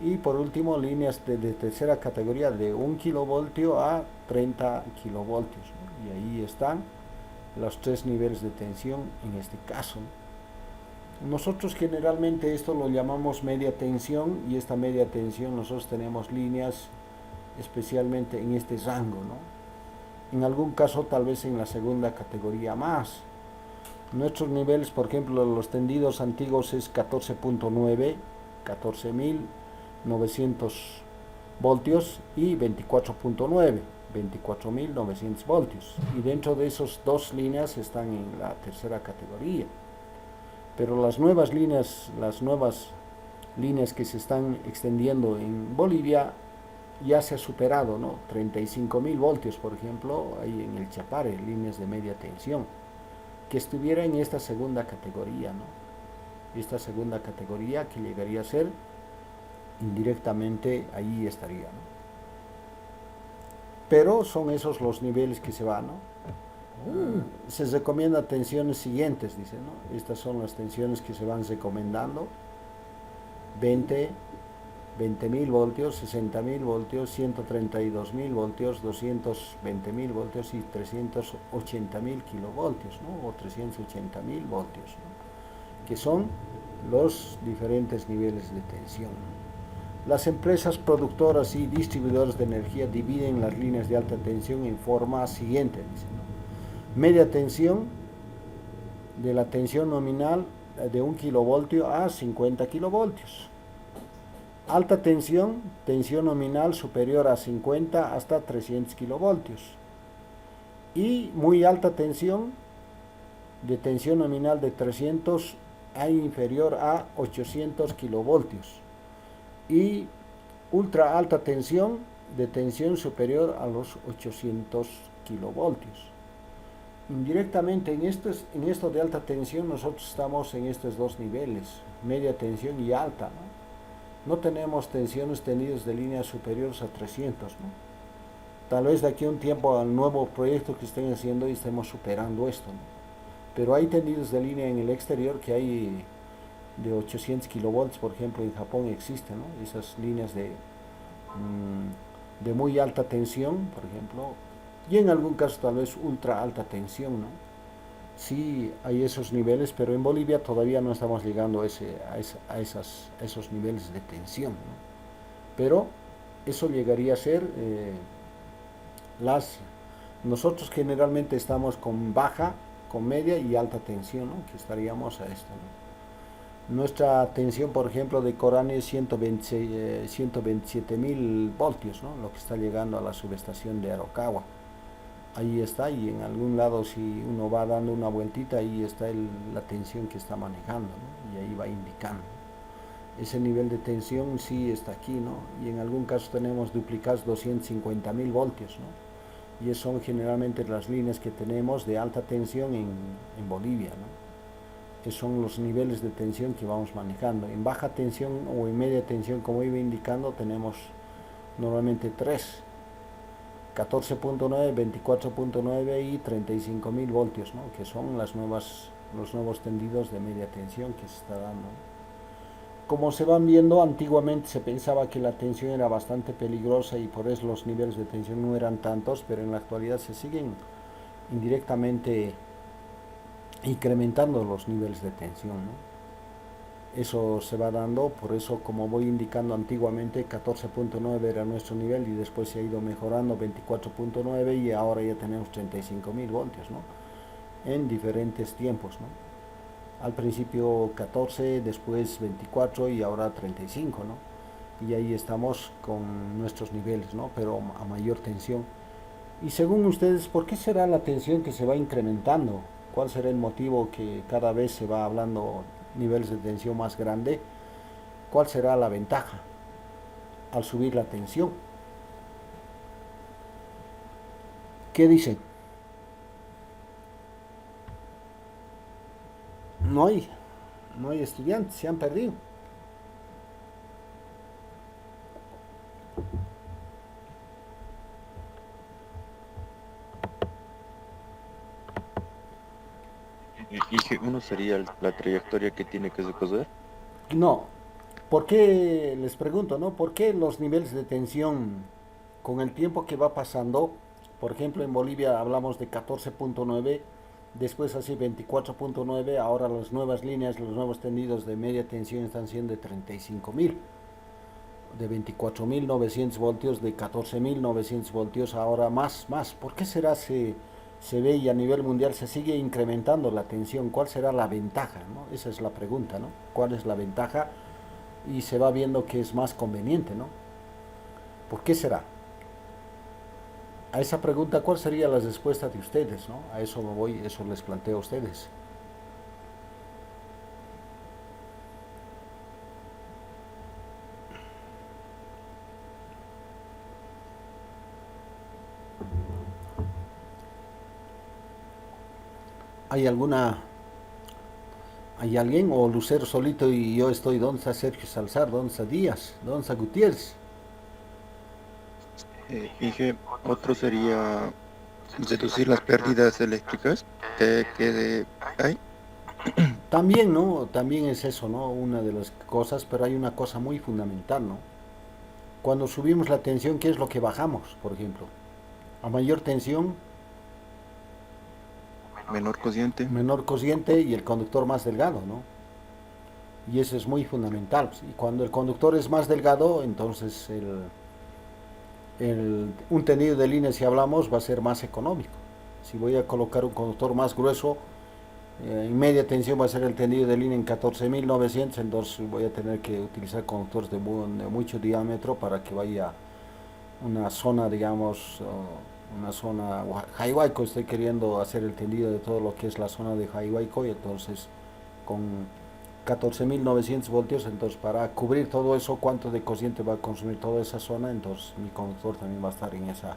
Y por último, líneas de tercera categoría de 1 kilovoltio a 30 kilovoltios, ¿no? Y ahí están los 3 niveles de tensión en este caso, ¿no? Nosotros generalmente esto lo llamamos media tensión y esta media tensión nosotros tenemos líneas especialmente en este rango, ¿no? En algún caso tal vez en la segunda categoría más. Nuestros niveles, por ejemplo, los tendidos antiguos es 14.9, 14.900 voltios y 24.9, 24.900 voltios. Y dentro de esas dos líneas están en la tercera categoría. Pero las nuevas líneas que se están extendiendo en Bolivia ya se ha superado, ¿no? 35.000 voltios, por ejemplo, ahí en el Chapare, líneas de media tensión, que estuviera en esta segunda categoría, ¿no? Esta segunda categoría que llegaría a ser indirectamente, ahí estaría, ¿no? Pero son esos los niveles que se van, ¿no? Se recomienda tensiones siguientes, dice, ¿no? Estas son las tensiones que se van recomendando: 20.000 voltios, 60.000 voltios, 132.000 voltios, 220.000 voltios y 380.000 kilovoltios, ¿no? O 380.000 voltios, ¿no? Que son los diferentes niveles de tensión, ¿no? Las empresas productoras y distribuidores de energía dividen las líneas de alta tensión en forma siguiente, dice, ¿no? Media tensión, de la tensión nominal de 1 kilovoltio a 50 kilovoltios. Alta tensión, tensión nominal superior a 50 hasta 300 kilovoltios. Y muy alta tensión, de tensión nominal de 300 a inferior a 800 kilovoltios. Y ultra alta tensión, de tensión superior a los 800 kilovoltios. Indirectamente en esto de alta tensión nosotros estamos en estos dos niveles, media tensión y alta, ¿no? No tenemos tensiones tendidos de líneas superiores a 300, ¿no? Tal vez de aquí a un tiempo al nuevo proyecto que estén haciendo y estemos superando esto, ¿no? Pero hay tendidos de línea en el exterior que hay de 800 kilovolts, por ejemplo, en Japón existen, ¿no? Esas líneas de muy alta tensión, por ejemplo, y en algún caso tal vez ultra alta tensión, ¿no? Sí hay esos niveles, pero en Bolivia todavía no estamos llegando a esos niveles de tensión, ¿no? Pero eso llegaría a ser nosotros generalmente estamos con baja, con media y alta tensión, ¿no? Que estaríamos a esto, ¿no? Nuestra tensión, por ejemplo, de Corani es 127.000 voltios, ¿no? Lo que está llegando a la subestación de Araucagua. Ahí está, y en algún lado si uno va dando una vueltita, ahí está la tensión que está manejando, ¿no? Y ahí va indicando. Ese nivel de tensión sí está aquí, ¿no? Y en algún caso tenemos duplicados 250.000 voltios, ¿no? Y son generalmente las líneas que tenemos de alta tensión en Bolivia, ¿no? Que son los niveles de tensión que vamos manejando. En baja tensión o en media tensión, como iba indicando, tenemos normalmente 14.9, 24.9 y 35.000 voltios, ¿no? Que son los nuevos tendidos de media tensión que se está dando. Como se van viendo, antiguamente se pensaba que la tensión era bastante peligrosa y por eso los niveles de tensión no eran tantos, pero en la actualidad se siguen indirectamente incrementando los niveles de tensión, ¿no? Eso se va dando, por eso, como voy indicando, antiguamente 14.9 era nuestro nivel y después se ha ido mejorando 24.9 y ahora ya tenemos 35.000 voltios, ¿no? En diferentes tiempos, ¿no? Al principio 14, después 24 y ahora 35, ¿no? Y ahí estamos con nuestros niveles, ¿no? Pero a mayor tensión. Y según ustedes, ¿por qué será la tensión que se va incrementando? ¿Cuál será el motivo que cada vez se va hablando niveles de tensión más grande? ¿Cuál será la ventaja al subir la tensión? ¿Qué dicen? No hay estudiantes, se han perdido. ¿Y que uno sería la trayectoria que tiene que recorrer? No. ¿Por qué, les pregunto, ¿no? ¿Por qué los niveles de tensión con el tiempo que va pasando, por ejemplo en Bolivia hablamos de 14.9, después así 24.9, ahora las nuevas líneas, los nuevos tendidos de media tensión están siendo de 35.000, de 24.900 voltios, de 14.900 voltios, ahora más? ¿Por qué será se ve y a nivel mundial se sigue incrementando la tensión? ¿Cuál será la ventaja, ¿no? Esa es la pregunta, ¿no? ¿Cuál es la ventaja? Y se va viendo que es más conveniente, ¿no? ¿Por qué será? A esa pregunta, ¿cuál sería la respuesta de ustedes, no? A eso me voy, eso les planteo a ustedes. ¿Hay alguien o Lucero solito y yo estoy? ¿Dónde está Sergio Salzar? ¿Dónde está Díaz? ¿Dónde está Gutiérrez? Inge, otro sería reducir las pérdidas eléctricas que hay. También, ¿no? También es eso, ¿no? Una de las cosas, pero hay una cosa muy fundamental, ¿no? Cuando subimos la tensión, ¿qué es lo que bajamos, por ejemplo? A mayor tensión, menor cociente y el conductor más delgado, ¿no? Y eso es muy fundamental. Y cuando el conductor es más delgado, entonces un tendido de línea, si hablamos, va a ser más económico. Si voy a colocar un conductor más grueso, en media tensión va a ser el tendido de línea en 14.900, entonces voy a tener que utilizar conductores de mucho diámetro para que vaya una zona, digamos, una zona Haihuayco. Estoy queriendo hacer el tendido de todo lo que es la zona de Haihuayco, y entonces con 14.900 voltios, entonces para cubrir todo eso, cuánto de cociente va a consumir toda esa zona, entonces mi conductor también va a estar en eso.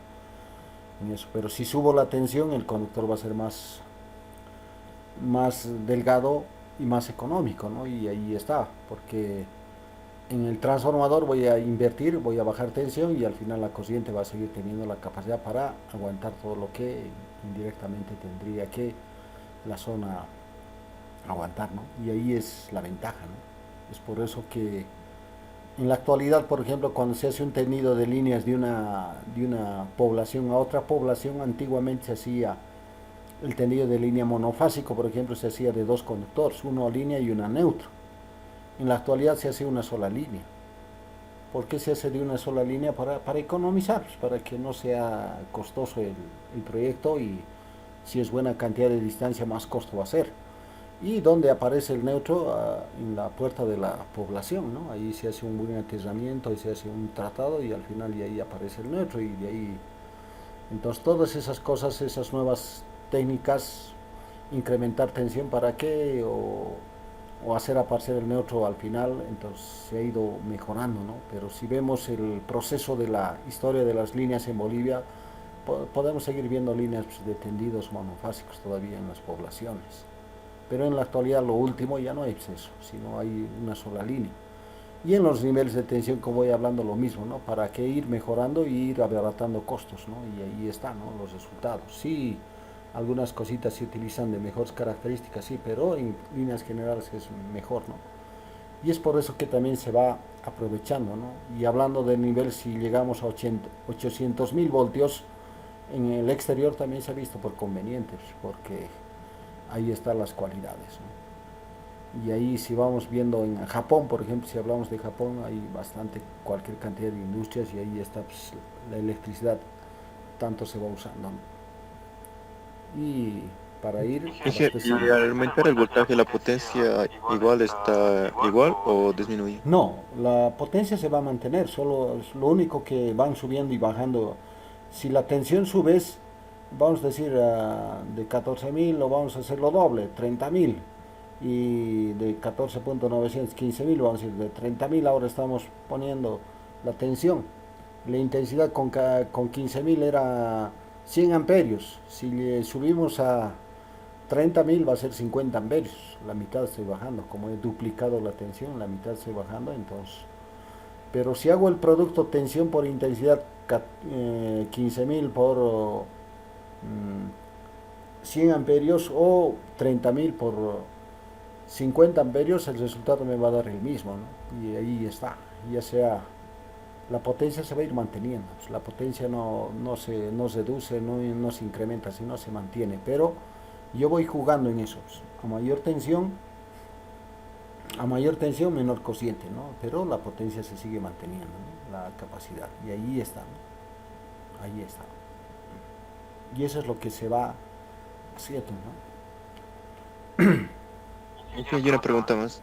Pero si subo la tensión, el conductor va a ser más delgado y más económico, ¿no? Y ahí está, porque en el transformador voy a invertir, voy a bajar tensión, y al final la corriente va a seguir teniendo la capacidad para aguantar todo lo que indirectamente tendría que la zona aguantar, ¿no? Y ahí es la ventaja, ¿no? Es por eso que en la actualidad, por ejemplo, cuando se hace un tendido de líneas de una población a otra población, antiguamente se hacía el tendido de línea monofásico, por ejemplo, se hacía de dos conductores, uno línea y una neutro. En la actualidad se hace una sola línea. ¿Por qué se hace de una sola línea? Para economizar, para que no sea costoso el proyecto, y si es buena cantidad de distancia, más costo va a ser. Y donde aparece el neutro, en la puerta de la población, ¿no? Ahí se hace un buen aterramiento y se hace un tratado, y al final y ahí aparece el neutro, y de ahí, entonces todas esas cosas, esas nuevas técnicas, incrementar tensión para qué, o hacer aparecer el neutro al final, entonces se ha ido mejorando, ¿no? Pero si vemos el proceso de la historia de las líneas en Bolivia, podemos seguir viendo líneas de tendidos monofásicos todavía en las poblaciones, pero en la actualidad lo último ya no es eso, sino hay una sola línea. Y en los niveles de tensión, como voy hablando, lo mismo, ¿no? Para que ir mejorando y ir abaratando costos, ¿no? Y ahí están, ¿no?, los resultados. Sí, algunas cositas se utilizan de mejores características, sí, pero en líneas generales es mejor, ¿no? Y es por eso que también se va aprovechando, ¿no? Y hablando del nivel, si llegamos a 800.000 voltios, en el exterior también se ha visto por convenientes, porque ahí están las cualidades, ¿no? Y ahí, si vamos viendo en Japón, por ejemplo, si hablamos de Japón, hay bastante, cualquier cantidad de industrias, y ahí está, pues, la electricidad tanto se va usando, ¿no? Y para ir Y al aumentar el voltaje, la potencia igual está igual o disminuye. No, la potencia se va a mantener, solo lo único que van subiendo y bajando. Si la tensión subes, vamos a decir, de 14.000 lo vamos a hacer lo doble, 30.000, y de 14.900, 15.000, vamos a decir, de 30.000 ahora estamos poniendo la tensión. La intensidad con 15.000 era 100 amperios, si le subimos a 30.000 va a ser 50 amperios, la mitad estoy bajando, como he duplicado la tensión, la mitad estoy bajando, entonces. Pero si hago el producto tensión por intensidad, 15.000 por 100 amperios, o 30.000 por 50 amperios, el resultado me va a dar el mismo, ¿no? Y ahí está, ya sea, la potencia se va a ir manteniendo, pues la potencia no se reduce, no se incrementa, sino se mantiene, pero yo voy jugando en eso, pues, a mayor tensión menor cociente, ¿no? Pero la potencia se sigue manteniendo, ¿no?, la capacidad, y ahí está, ¿no? Ahí está, y eso es lo que se va haciendo, ¿no? Y una pregunta más.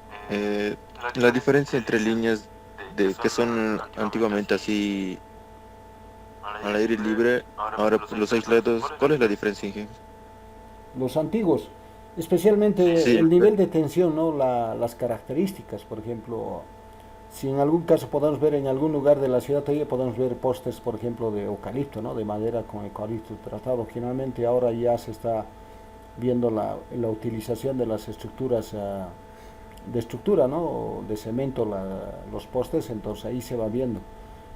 La diferencia entre líneas que son antiguamente así al aire libre, ahora pues, los aislados, ¿cuál es la diferencia, Inge? Los antiguos, especialmente Sí, el nivel de tensión, ¿no? Las características, por ejemplo, si en algún caso podemos ver en algún lugar de la ciudad todavía podemos ver postes, por ejemplo, de eucalipto, ¿no? De madera con eucalipto tratado. Generalmente ahora ya se está viendo la utilización de las estructuras de estructura, ¿no? De cemento, los postes, entonces ahí se va viendo.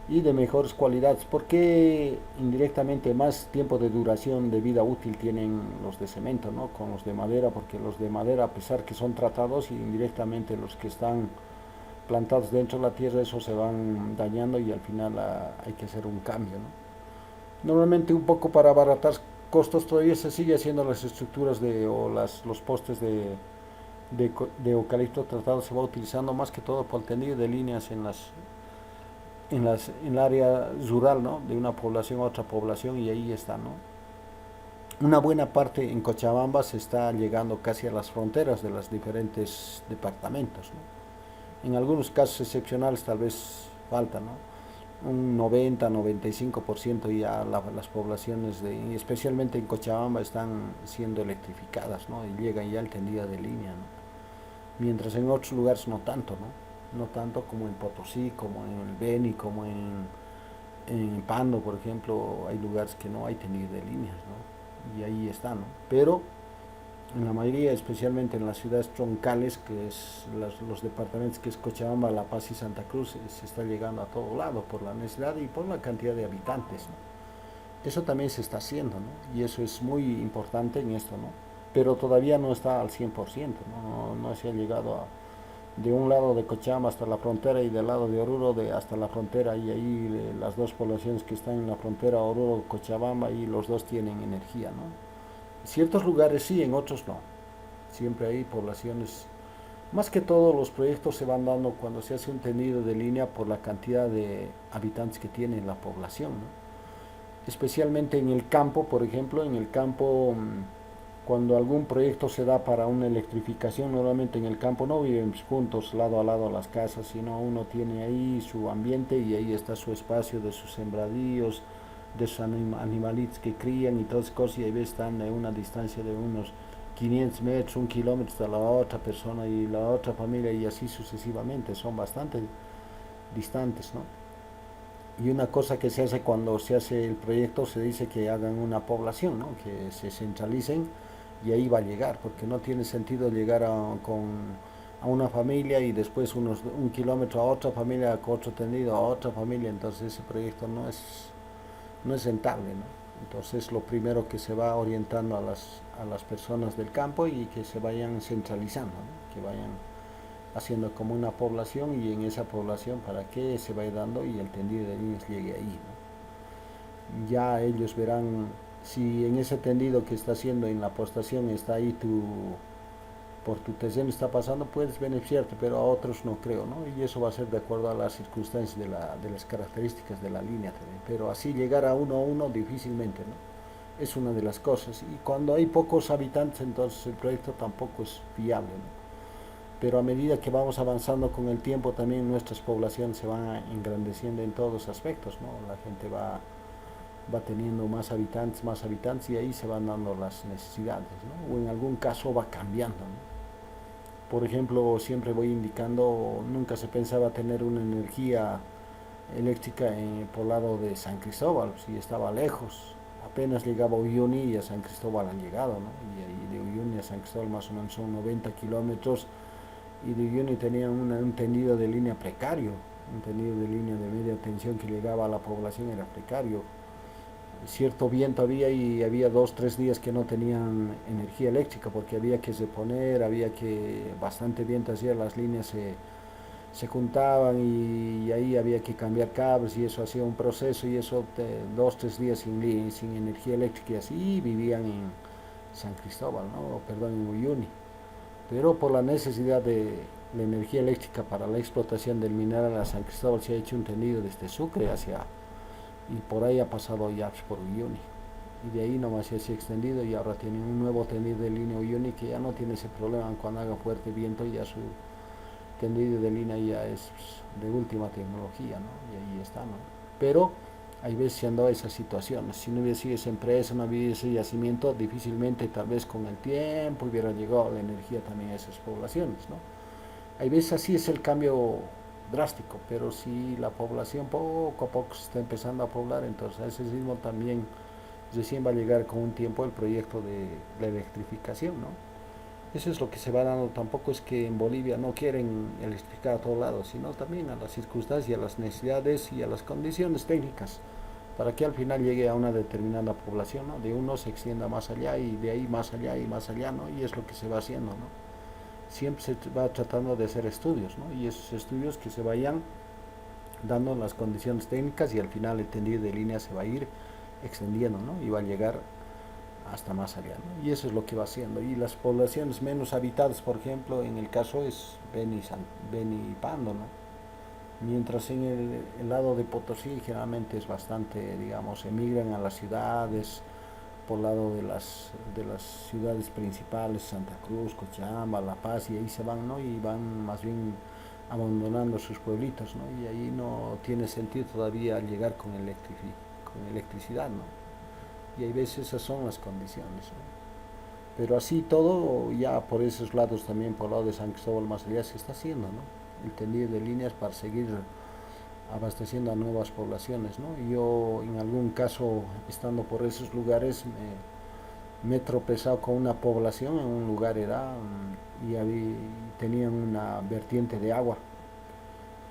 Y de mejores cualidades, porque indirectamente más tiempo de duración de vida útil tienen los de cemento, ¿no? Con los de madera, porque los de madera, a pesar que son tratados, y indirectamente los que están plantados dentro de la tierra, eso se van dañando y al final hay que hacer un cambio, ¿no? Normalmente un poco para abaratar costos todavía se sigue haciendo las estructuras o los postes de eucalipto tratado, se va utilizando más que todo por el tendido de líneas en el área rural, ¿no? De una población a otra población, y ahí está, ¿no? Una buena parte en Cochabamba se está llegando casi a las fronteras de los diferentes departamentos, ¿no? En algunos casos excepcionales tal vez falta, ¿no? Un 90-95% ya las poblaciones, especialmente en Cochabamba, están siendo electrificadas, ¿no? Y llegan ya al tendido de línea, ¿no? Mientras en otros lugares no tanto, ¿no? No tanto como en Potosí, como en el Beni, como en Pando, por ejemplo, hay lugares que no hay tendido de líneas, ¿no? Y ahí está, ¿no? Pero en la mayoría, especialmente en las ciudades troncales, que es los departamentos que es Cochabamba, La Paz y Santa Cruz, se está llegando a todo lado por la necesidad y por la cantidad de habitantes, ¿no? Eso también se está haciendo, ¿no? Y eso es muy importante en esto, ¿no? Pero todavía no está al 100%, ¿no? No se ha llegado de un lado de Cochabamba hasta la frontera y del lado de Oruro hasta la frontera, y ahí las dos poblaciones que están en la frontera, Oruro, Cochabamba, y los dos tienen energía, ¿no? En ciertos lugares sí, en otros no. Siempre hay poblaciones. Más que todo los proyectos se van dando cuando se hace un tendido de línea por la cantidad de habitantes que tiene la población, ¿no? Especialmente en el campo, por ejemplo, en el campo, cuando algún proyecto se da para una electrificación, normalmente en el campo no viven juntos lado a lado las casas, sino uno tiene ahí su ambiente y ahí está su espacio de sus sembradíos, de sus animalitos que crían y todas esas cosas, y ahí están a una distancia de unos 500 metros, 1 kilómetro de la otra persona y la otra familia, y así sucesivamente, son bastante distantes, ¿no? Y una cosa que se hace cuando se hace el proyecto, se dice que hagan una población, ¿no? Que se centralicen, y ahí va a llegar, porque no tiene sentido llegar a una familia y después 1 kilómetro a otra familia, con otro tendido a otra familia, entonces ese proyecto no es rentable, ¿no? Entonces lo primero que se va orientando a las personas del campo y que se vayan centralizando, ¿no? Que vayan haciendo como una población, y en esa población para que se vaya dando y el tendido de líneas llegue ahí, ¿no? Ya ellos verán si en ese tendido que está haciendo en la postación está ahí por tu terreno está pasando, puedes beneficiarte, pero a otros no creo, ¿no? Y eso va a ser de acuerdo a las circunstancias de las características de la línea también. Pero así llegar a uno difícilmente, ¿no? Es una de las cosas. Y cuando hay pocos habitantes, entonces el proyecto tampoco es viable, ¿no? Pero a medida que vamos avanzando con el tiempo, también nuestras poblaciones se van engrandeciendo en todos los aspectos, ¿no? La gente va teniendo más habitantes, y ahí se van dando las necesidades, ¿no? O en algún caso va cambiando, ¿no? Por ejemplo, siempre voy indicando, nunca se pensaba tener una energía eléctrica por lado de San Cristóbal, si estaba lejos. Apenas llegaba a Uyuni y a San Cristóbal han llegado, ¿no? Y de Uyuni a San Cristóbal más o menos son 90 kilómetros, y de Uyuni tenían un tendido de línea precario, un tendido de línea de media tensión que llegaba a la población, era precario. Cierto viento había, y había 2-3 días que no tenían energía eléctrica porque había que reponer, bastante viento hacía, las líneas se juntaban, y ahí había que cambiar cables, y eso hacía un proceso, y eso 2-3 días sin energía eléctrica, y así vivían en San Cristóbal, ¿no? Perdón, en Uyuni. Pero por la necesidad de la energía eléctrica para la explotación del mineral a San Cristóbal, se ha hecho un tendido desde Sucre y por ahí ha pasado ya por Uyuni, y de ahí nomás se ha extendido, y ahora tienen un nuevo tendido de línea Uyuni que ya no tiene ese problema. Cuando haga fuerte viento ya su tendido de línea ya es de última tecnología, ¿no? Y ahí está, ¿no? Pero Hay veces se han dado esas situaciones. Si no hubiese sido esa empresa, no hubiese ese yacimiento, difícilmente tal vez con el tiempo hubiera llegado la energía también a esas poblaciones, ¿no? Hay veces así es el cambio drástico, pero si la población poco a poco se está empezando a poblar, entonces a ese ritmo también recién va a llegar con un tiempo el proyecto de la electrificación, ¿no? Eso es lo que se va dando. Tampoco es que en Bolivia no quieren electrificar a todos lados, sino también a las circunstancias, a las necesidades y a las condiciones técnicas, para que al final llegue a una determinada población, ¿no? De uno se extienda más allá y de ahí más allá y más allá, ¿no? Y es lo que se va haciendo, ¿no? Siempre se va tratando de hacer estudios, ¿no? Y esos estudios que se vayan dando las condiciones técnicas y al final el tendido de línea se va a ir extendiendo, ¿no? Y va a llegar hasta más allá, ¿no? Y eso es lo que va haciendo. Y las poblaciones menos habitadas, por ejemplo, en el caso es Beni y Pando, ¿no? Mientras en el lado de Potosí generalmente es bastante, digamos, emigran a las ciudades, por lado de las ciudades principales, Santa Cruz, Cochabamba, La Paz, y ahí se van, ¿no? Y van más bien abandonando sus pueblitos, ¿no? Y ahí no tiene sentido todavía llegar con electricidad, ¿no? Y hay veces esas son las condiciones, ¿no? Pero así todo, ya por esos lados también, por el lado de San Cristóbal más allá, se está haciendo, ¿no? El tendido de líneas para seguir abasteciendo a nuevas poblaciones, ¿no? Y yo en algún caso, estando por esos lugares, me he tropezado con una población. En un lugar tenían una vertiente de agua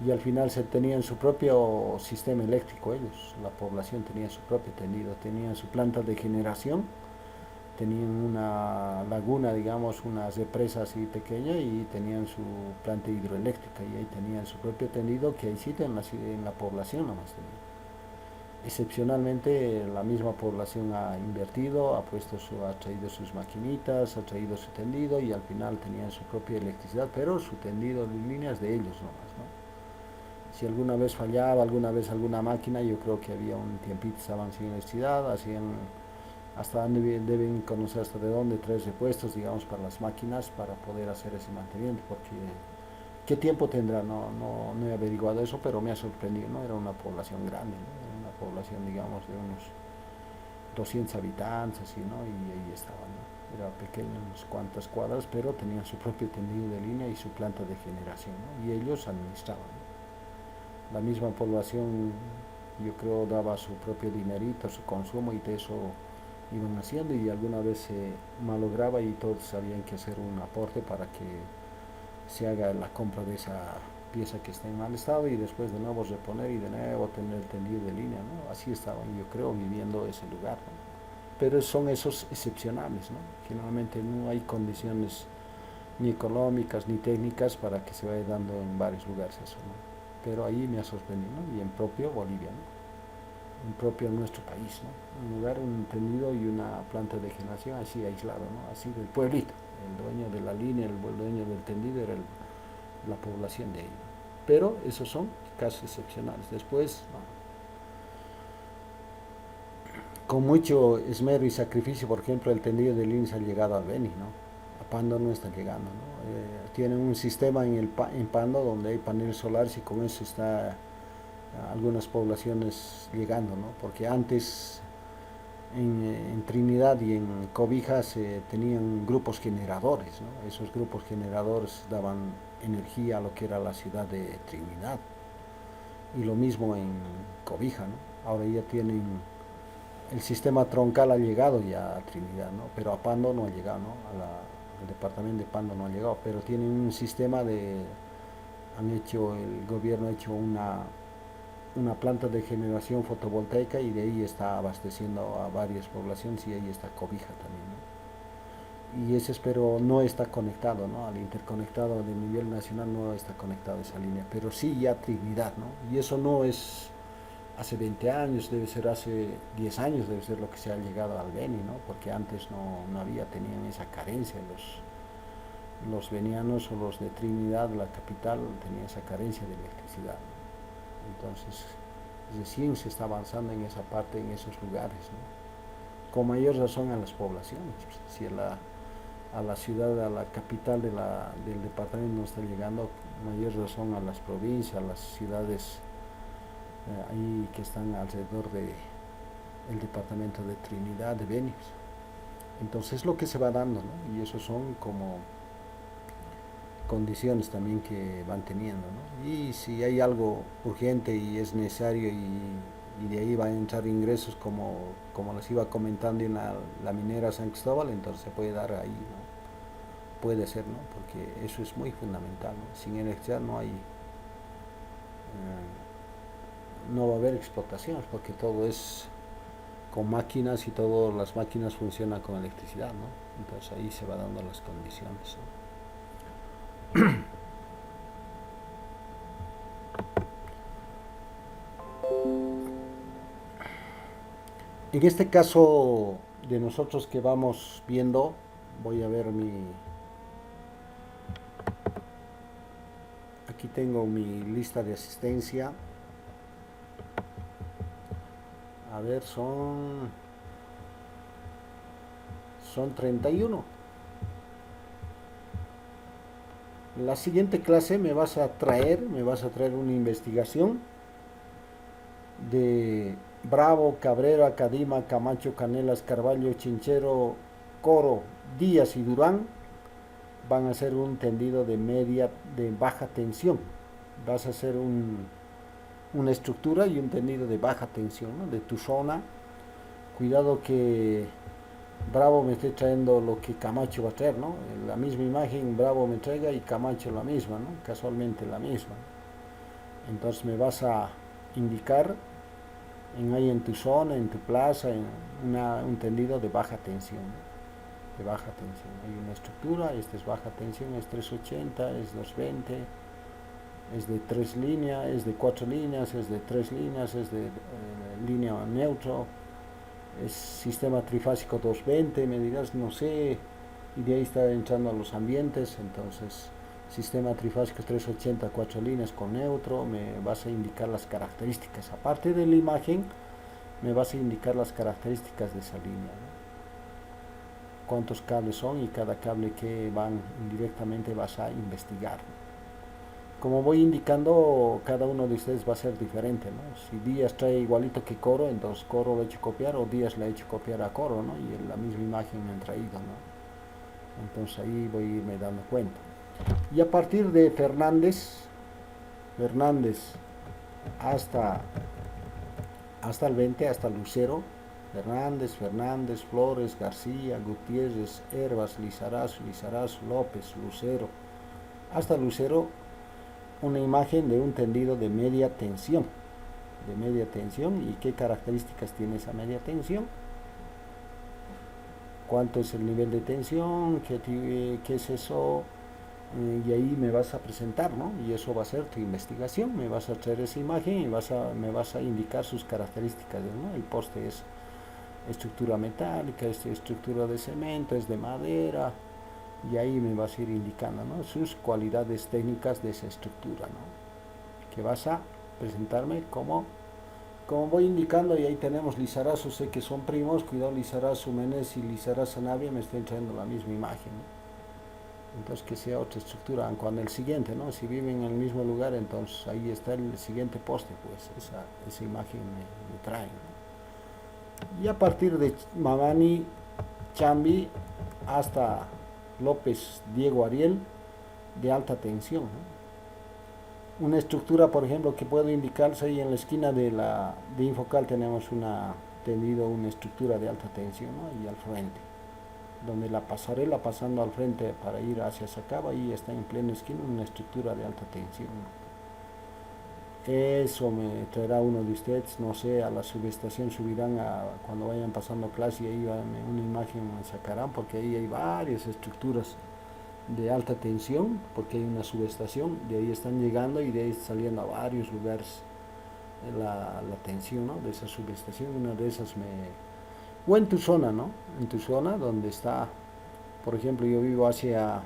y al final se tenían su propio sistema eléctrico ellos. La población tenía su propio tendido, tenían su planta de generación, tenían una laguna, digamos, unas represas así pequeñas, y tenían su planta hidroeléctrica, y ahí tenían su propio tendido, que hay sitio en la población nomás tenían. Excepcionalmente la misma población ha invertido, ha traído sus maquinitas, ha traído su tendido, y al final tenían su propia electricidad, pero su tendido en líneas de ellos nomás, ¿no? Si alguna vez fallaba, alguna vez alguna máquina, yo creo que había un tiempito, estaban sin electricidad, hacían hasta dónde deben conocer, hasta de dónde traer repuestos, digamos, para las máquinas, para poder hacer ese mantenimiento, porque qué tiempo tendrá, no he averiguado eso, pero me ha sorprendido, ¿no? Era una población grande, ¿no? Era una población, digamos, de unos 200 habitantes, así, ¿no? Y ahí estaban, ¿no? Era pequeño, unas cuantas cuadras, pero tenían su propio tendido de línea y su planta de generación, ¿no? Y ellos administraban, ¿no? La misma población, yo creo, daba su propio dinerito, su consumo, y de eso iban haciendo, y alguna vez se malograba y todos sabían que hacer un aporte para que se haga la compra de esa pieza que está en mal estado, y después de nuevo reponer y de nuevo tener el tendido de línea, ¿no? Así estaban, yo creo, viviendo ese lugar, ¿no? Pero son esos excepcionales, ¿no? Generalmente no hay condiciones ni económicas ni técnicas para que se vaya dando en varios lugares eso, ¿no? Pero ahí me ha sorprendido, ¿no? Y en propio Bolivia, ¿no? En propio nuestro país, ¿no? Un lugar, un tendido y una planta de generación así aislado, ¿no? Así del pueblito. El dueño de la línea, el dueño del tendido era la población de ahí, ¿no? Pero esos son casos excepcionales. Después, ¿no? Con mucho esmero y sacrificio, por ejemplo, el tendido de líneas ha llegado al Beni, ¿no? A Pando no está llegando, ¿no? Tienen un sistema en Pando donde hay paneles solares, y con eso está algunas poblaciones llegando, ¿no? Porque antes en Trinidad y en Cobija se tenían grupos generadores, ¿no? Esos grupos generadores daban energía a lo que era la ciudad de Trinidad, y lo mismo en Cobija, ¿no? Ahora ya tienen el sistema troncal, ha llegado ya a Trinidad, ¿no? Pero a Pando no ha llegado, ¿no? Al departamento de Pando no ha llegado, pero tienen un sistema el gobierno ha hecho una planta de generación fotovoltaica, y de ahí está abasteciendo a varias poblaciones, y ahí está Cobija también, ¿no? Y ese, pero no está conectado, ¿no? Al interconectado de nivel nacional no está conectado esa línea, pero sí ya Trinidad, ¿no? Y eso no es hace 20 años, debe ser hace 10 años, debe ser lo que se ha llegado al Beni, ¿no? Porque antes no había, tenían esa carencia, los benianos o los de Trinidad, la capital, tenían esa carencia de electricidad, ¿no? Entonces, recién se está avanzando en esa parte, en esos lugares, ¿no? Con mayor razón a las poblaciones. Si a la ciudad, a la capital del departamento no está llegando, mayor razón a las provincias, a las ciudades ahí que están alrededor de el departamento de Trinidad, de Beni. Entonces es lo que se va dando, ¿no? Y eso son como condiciones también que van teniendo, ¿no? Y si hay algo urgente y es necesario y de ahí van a entrar ingresos como les iba comentando en la minera San Cristóbal, entonces se puede dar ahí, ¿no? Puede ser, ¿no? Porque eso es muy fundamental, ¿no? Sin electricidad no va a haber explotaciones, porque todo es con máquinas y todas las máquinas funcionan con electricidad, ¿no? Entonces ahí se va dando las condiciones, ¿no? En este caso de nosotros que vamos viendo, voy a ver aquí tengo mi lista de asistencia. A ver, son 31. La siguiente clase me vas a traer una investigación de Bravo, Cabrera, Cadima, Camacho, Canelas, Carvalho, Chinchero, Coro, Díaz y Durán. Van a hacer un tendido de baja tensión. Vas a hacer una estructura y un tendido de baja tensión, ¿no? De tu zona. Cuidado que Bravo me esté trayendo lo que Camacho va a traer, ¿no? La misma imagen Bravo me traiga y Camacho la misma, ¿no? Casualmente la misma. Entonces me vas a indicar ahí en tu zona, en tu plaza, un tendido de baja tensión, ¿no? De baja tensión. Hay una estructura, esta es baja tensión, es 380, es 220, es de 3 líneas, es de 4 líneas, es de 3 líneas, es de línea neutro, es sistema trifásico 220, me dirás, no sé, y de ahí está entrando a los ambientes. Entonces sistema trifásico 380, 4 líneas con neutro. Me vas a indicar las características, aparte de la imagen me vas a indicar las características de esa línea, ¿no? Cuántos cables son y cada cable que van indirectamente vas a investigar. Como voy indicando, cada uno de ustedes va a ser diferente, ¿no? Si Díaz trae igualito que Coro, entonces Coro lo he hecho copiar, o Díaz le ha hecho copiar a Coro, ¿no? Y la misma imagen me han traído, ¿no? Entonces ahí voy a irme dando cuenta. Y a partir de Fernández hasta el 20, hasta Lucero, Fernández, Flores, García, Gutiérrez, Hervas, Lizarazo, López, Lucero, hasta Lucero, una imagen de un tendido de media tensión. ¿Y qué características tiene esa media tensión? ¿Cuánto es el nivel de tensión? ¿Qué es eso? Y ahí me vas a presentar, ¿no? Y eso va a ser tu investigación. Me vas a traer esa imagen y me vas a indicar sus características, ¿no? El poste es estructura metálica, es estructura de cemento, es de madera, y ahí me vas a ir indicando, ¿no? Sus cualidades técnicas de esa estructura, ¿no? Que vas a presentarme como voy indicando. Y ahí tenemos Lizarazo, sé que son primos, cuidado, Lizarazo Menes y Lizarazo Navia me estén trayendo la misma imagen, ¿no? Entonces que sea otra estructura, cuando el siguiente, ¿no? Si viven en el mismo lugar, entonces ahí está el siguiente poste, pues esa imagen me trae, ¿no? Y a partir de Mamani, Chambi, hasta López, Diego Ariel, de alta tensión, ¿no? Una estructura, por ejemplo, que puedo indicarse ahí en la esquina de Infocal, tenemos una estructura de alta tensión, ¿no? Y al frente, donde la pasarela pasando al frente para ir hacia Sacaba, ahí está en plena esquina una estructura de alta tensión, ¿no? Eso me traerá uno de ustedes, no sé, a la subestación subirán cuando vayan pasando clase, y ahí una imagen me sacarán, porque ahí hay varias estructuras de alta tensión, porque hay una subestación, de ahí están llegando y de ahí saliendo a varios lugares la tensión, ¿no? De esa subestación. Una de esas o en tu zona, ¿no? En tu zona donde está, por ejemplo, yo vivo hacia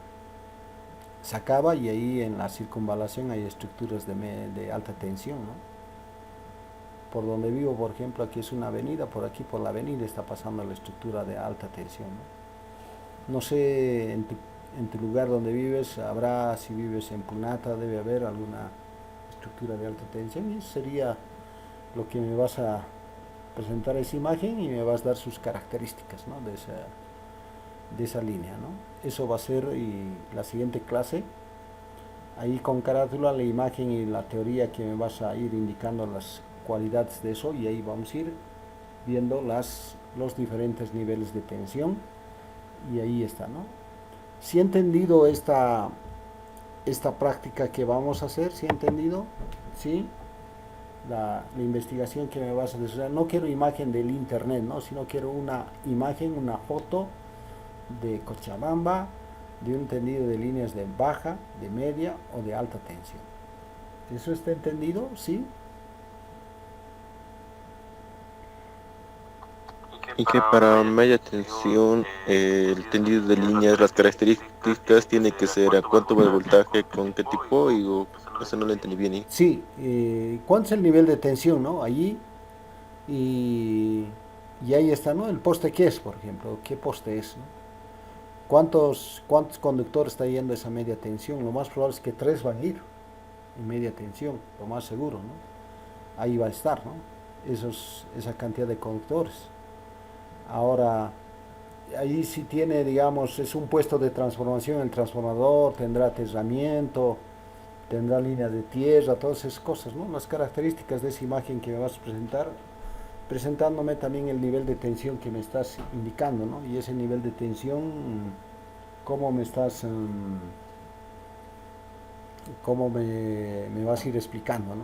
Sacaba, y ahí en la circunvalación hay estructuras de alta tensión, ¿no? Por donde vivo, por ejemplo, aquí es una avenida, por aquí por la avenida está pasando la estructura de alta tensión, ¿no? No sé, en tu lugar donde vives, si vives en Punata, debe haber alguna estructura de alta tensión, y sería lo que me vas a presentar esa imagen y me vas a dar sus características, ¿no? De esa línea, ¿no? Eso va a ser la siguiente clase. Ahí con carátula, la imagen y la teoría que me vas a ir indicando las cualidades de eso, y ahí vamos a ir viendo los diferentes niveles de tensión, y ahí está, ¿no? Si he entendido esta práctica que vamos a hacer, si he entendido, ¿sí? La investigación que me vas a desarrollar, no quiero imagen del internet, ¿no? Sino quiero una imagen, una foto de Cochabamba, de un tendido de líneas de baja, de media o de alta tensión. ¿Eso está entendido? ¿Sí? Y que para media tensión, el tendido de líneas, las características tiene que ser a cuánto va el voltaje, con qué tipo, y eso no lo entendí bien. Sí, ¿cuánto es el nivel de tensión, no? Allí, y ahí está, ¿no? El poste que es, por ejemplo, ¿qué poste es, no? ¿Cuántos conductores está yendo esa media tensión? Lo más probable es que 3 van a ir en media tensión, lo más seguro, ¿no? Ahí va a estar, ¿no? Esa cantidad de conductores. Ahora, ahí sí tiene, digamos, es un puesto de transformación, el transformador tendrá aterramiento, tendrá líneas de tierra, todas esas cosas, ¿no? Las características de esa imagen que me vas a presentar, presentándome también el nivel de tensión que me estás indicando, ¿no? Y ese nivel de tensión, cómo me estás, cómo me vas a ir explicando, ¿no?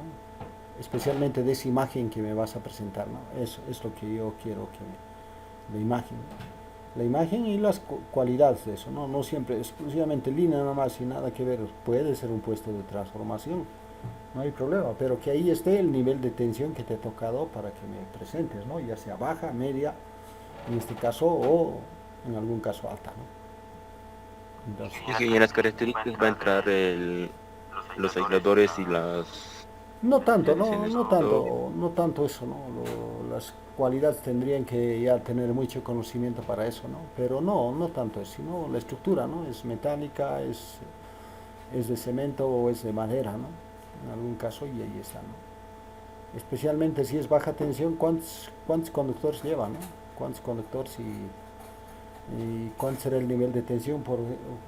Especialmente de esa imagen que me vas a presentar, ¿no? Eso es lo que yo quiero la imagen y las cualidades de eso, ¿no? No siempre exclusivamente línea nada más y nada que ver, puede ser un puesto de transformación, no hay problema, pero que ahí esté el nivel de tensión que te ha tocado para que me presentes, ¿no? Ya sea baja, media, en este caso, o en algún caso alta, ¿no? Entonces, Y que en las características va a entrar los aisladores y no tanto, no, selecciones no de tanto, no tanto eso, ¿no? Las cualidades tendrían que ya tener mucho conocimiento para eso, ¿no? Pero no tanto eso, sino la estructura, ¿no? Es metálica, es de cemento o es de madera, ¿no? En algún caso, y ahí está, ¿no? Especialmente si es baja tensión, ¿cuántos conductores lleva, ¿no? ¿Cuántos conductores y cuál será el nivel de tensión?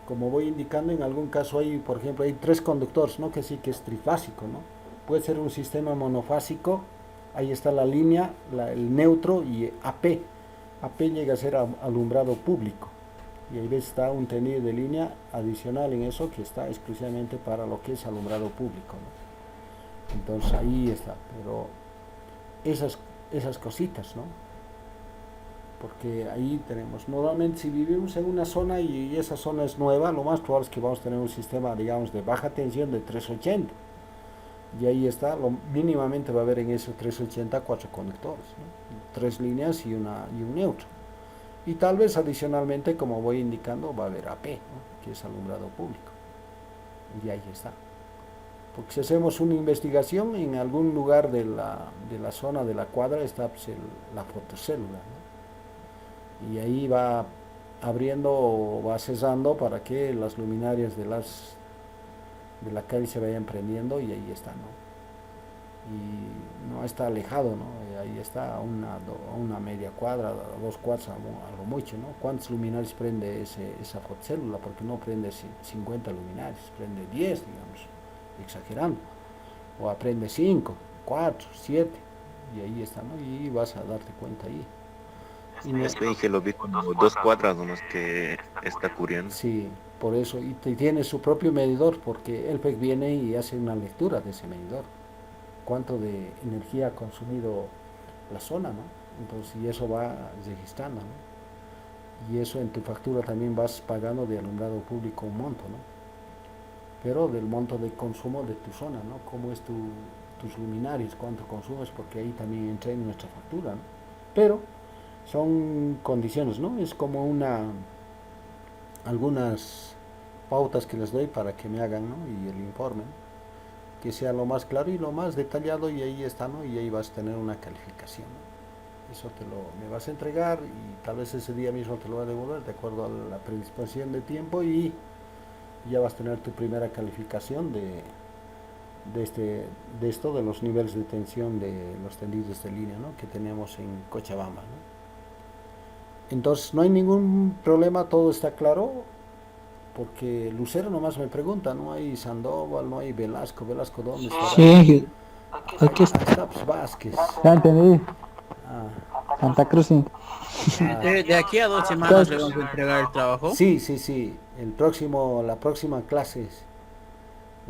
Como voy indicando, en algún caso hay, por ejemplo, hay 3 conductores, ¿no? Que sí que es trifásico, ¿no? Puede ser un sistema monofásico, ahí está la línea, el neutro y AP. AP llega a ser alumbrado público. Y ahí ves está un tendido de línea adicional en eso que está exclusivamente para lo que es alumbrado público, ¿no? Entonces ahí está, pero esas cositas, ¿no? Porque ahí tenemos, normalmente si vivimos en una zona y esa zona es nueva, lo más probable es que vamos a tener un sistema, digamos, de baja tensión de 380. Y ahí está, mínimamente va a haber en esos 380 4 conectores, ¿no? 3 líneas y un neutro. Y tal vez adicionalmente, como voy indicando, va a haber AP, ¿no? Que es alumbrado público. Y ahí está. Porque si hacemos una investigación, en algún lugar de la zona de la cuadra está pues, la fotocélula, ¿no? Y ahí va abriendo o va cesando para que las luminarias de la calle se vayan prendiendo, y ahí está, ¿no? Y no está alejado, ¿no? Ahí está a una media cuadra, a 2 cuadras a lo mucho, ¿no? ¿Cuántos luminarios prende esa fotocélula? Porque no prende 50 luminarios, prende 10, digamos, exagerando, o prende 5, 4, 7, y ahí está, ¿no? Y vas a darte cuenta ahí. Y no, que lo vi como 2 cuadras nomás que está cubriendo. sí, por eso, y tiene su propio medidor, porque el PEC viene y hace una lectura de ese medidor, cuánto de energía ha consumido la zona, ¿no? Entonces, y eso va registrando, ¿no? Y eso en tu factura también vas pagando de alumbrado público un monto, ¿no? Pero del monto de consumo de tu zona, ¿no? Cómo es tus luminarias, cuánto consumes, porque ahí también entra en nuestra factura, ¿no? Pero son condiciones, ¿no? Es como algunas pautas que les doy para que me hagan, ¿no? Y el informe, ¿no? Que sea lo más claro y lo más detallado, y ahí está, ¿no? Y ahí vas a tener una calificación, ¿no? Eso me vas a entregar, y tal vez ese día mismo te lo voy a devolver de acuerdo a la predisposición de tiempo, y ya vas a tener tu primera calificación de esto, de los niveles de tensión de los tendidos de línea, ¿no? Que tenemos en Cochabamba, ¿no? Entonces no hay ningún problema, todo está claro, porque Lucero nomás me pregunta, no hay Sandoval, no hay Velasco, Velasco ¿dónde estará? Sí, Aquí está pues, Vázquez. ya entendí. Ah, Santa Cruz, sí. De aquí a 2 semanas le vamos a entregar el trabajo. sí,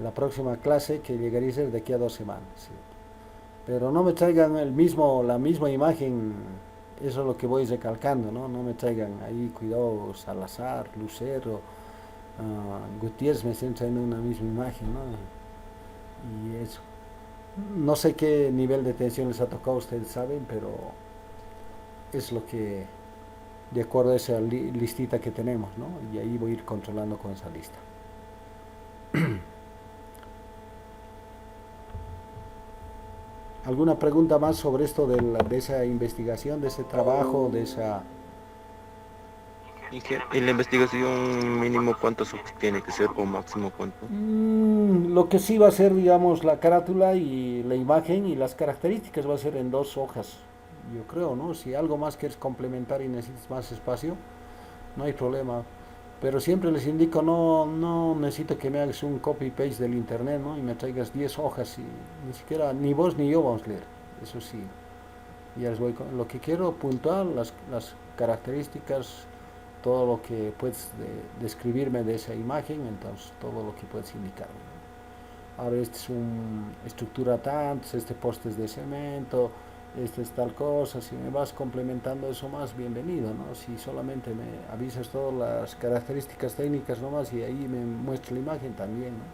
la próxima clase que llegaría a ser de aquí a 2 semanas, sí. Pero no me traigan la misma imagen, eso es lo que voy recalcando, ¿no? No me traigan ahí, cuidado, Salazar, Lucero, Gutiérrez me estén trayendo una misma imagen, ¿no? Y eso. No sé qué nivel de tensión les ha tocado, ustedes saben, pero es lo que, de acuerdo a esa listita que tenemos, ¿no? Y ahí voy a ir controlando con esa lista. ¿Alguna pregunta más sobre esto de esa investigación, de ese trabajo, de esa... ¿Y la investigación mínimo cuántos ojos tiene que ser o máximo cuánto? Lo que sí va a ser, digamos, la carátula y la imagen y las características va a ser en 2 hojas, yo creo, ¿no? Si algo más quieres complementar y necesitas más espacio, no hay problema. Pero siempre les indico, no necesito que me hagas un copy-paste del internet, ¿no? Y me traigas 10 hojas y ni siquiera, ni vos ni yo vamos a leer. Eso sí, ya les voy con lo que quiero puntual, las características, todo lo que puedes describirme de esa imagen, entonces todo lo que puedes indicarme, ¿no? Ahora este es una estructura tanto, este poste es de cemento, este es tal cosa, si me vas complementando eso más, bienvenido, ¿no? Si solamente me avisas todas las características técnicas nomás y ahí me muestra la imagen también, ¿no?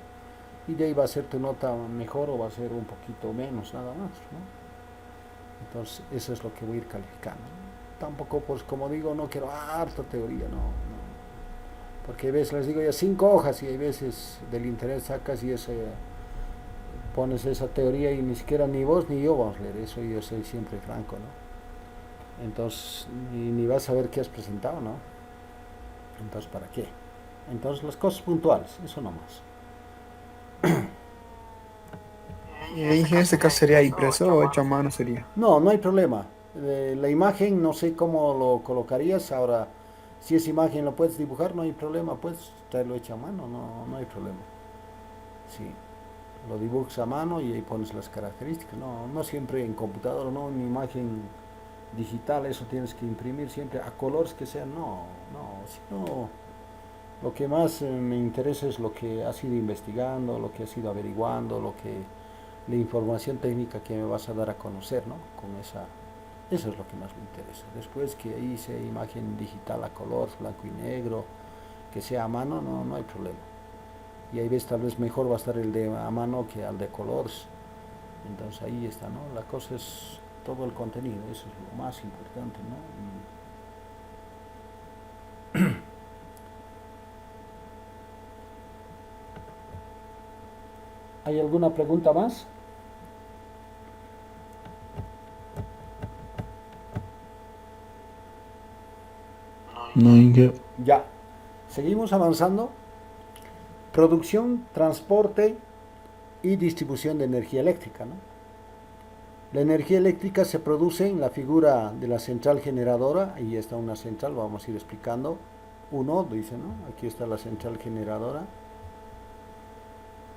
Y de ahí va a ser tu nota mejor o va a ser un poquito menos, nada más, ¿no? Entonces eso es lo que voy a ir calificando, ¿no? Tampoco, pues como digo, no quiero harta teoría, no. Porque a veces les digo ya 5 hojas y hay veces del internet sacas y pones esa teoría y ni siquiera ni vos ni yo vamos a leer eso, y yo soy siempre franco, ¿no? Entonces ni vas a ver qué has presentado, ¿no? Entonces, ¿para qué? Entonces las cosas puntuales, eso nomás. Y en este caso sería impreso o hecho a mano sería. No hay problema. La imagen no sé cómo lo colocarías. Ahora, si esa imagen lo puedes dibujar, no hay problema, puedes traerlo hecho a mano, no hay problema. Sí, lo dibujas a mano y ahí pones las características. No siempre en computador, no en imagen digital, eso tienes que imprimir siempre a colores que sean, sino lo que más me interesa es lo que has ido investigando, lo que has ido averiguando, la información técnica que me vas a dar a conocer, ¿no? Eso es lo que más me interesa. Después que ahí sea imagen digital a color, blanco y negro, que sea a mano, no hay problema. Y ahí ves, tal vez mejor va a estar el de a mano que al de colores. Entonces ahí está, ¿no? La cosa es todo el contenido, eso es lo más importante, ¿no? ¿Hay alguna pregunta más? No, Inge. Ya, seguimos avanzando. Producción, transporte y distribución de energía eléctrica, ¿no? La energía eléctrica se produce en la figura de la central generadora. Ahí está una central, vamos a ir explicando. Uno, dice, ¿no? Aquí está la central generadora.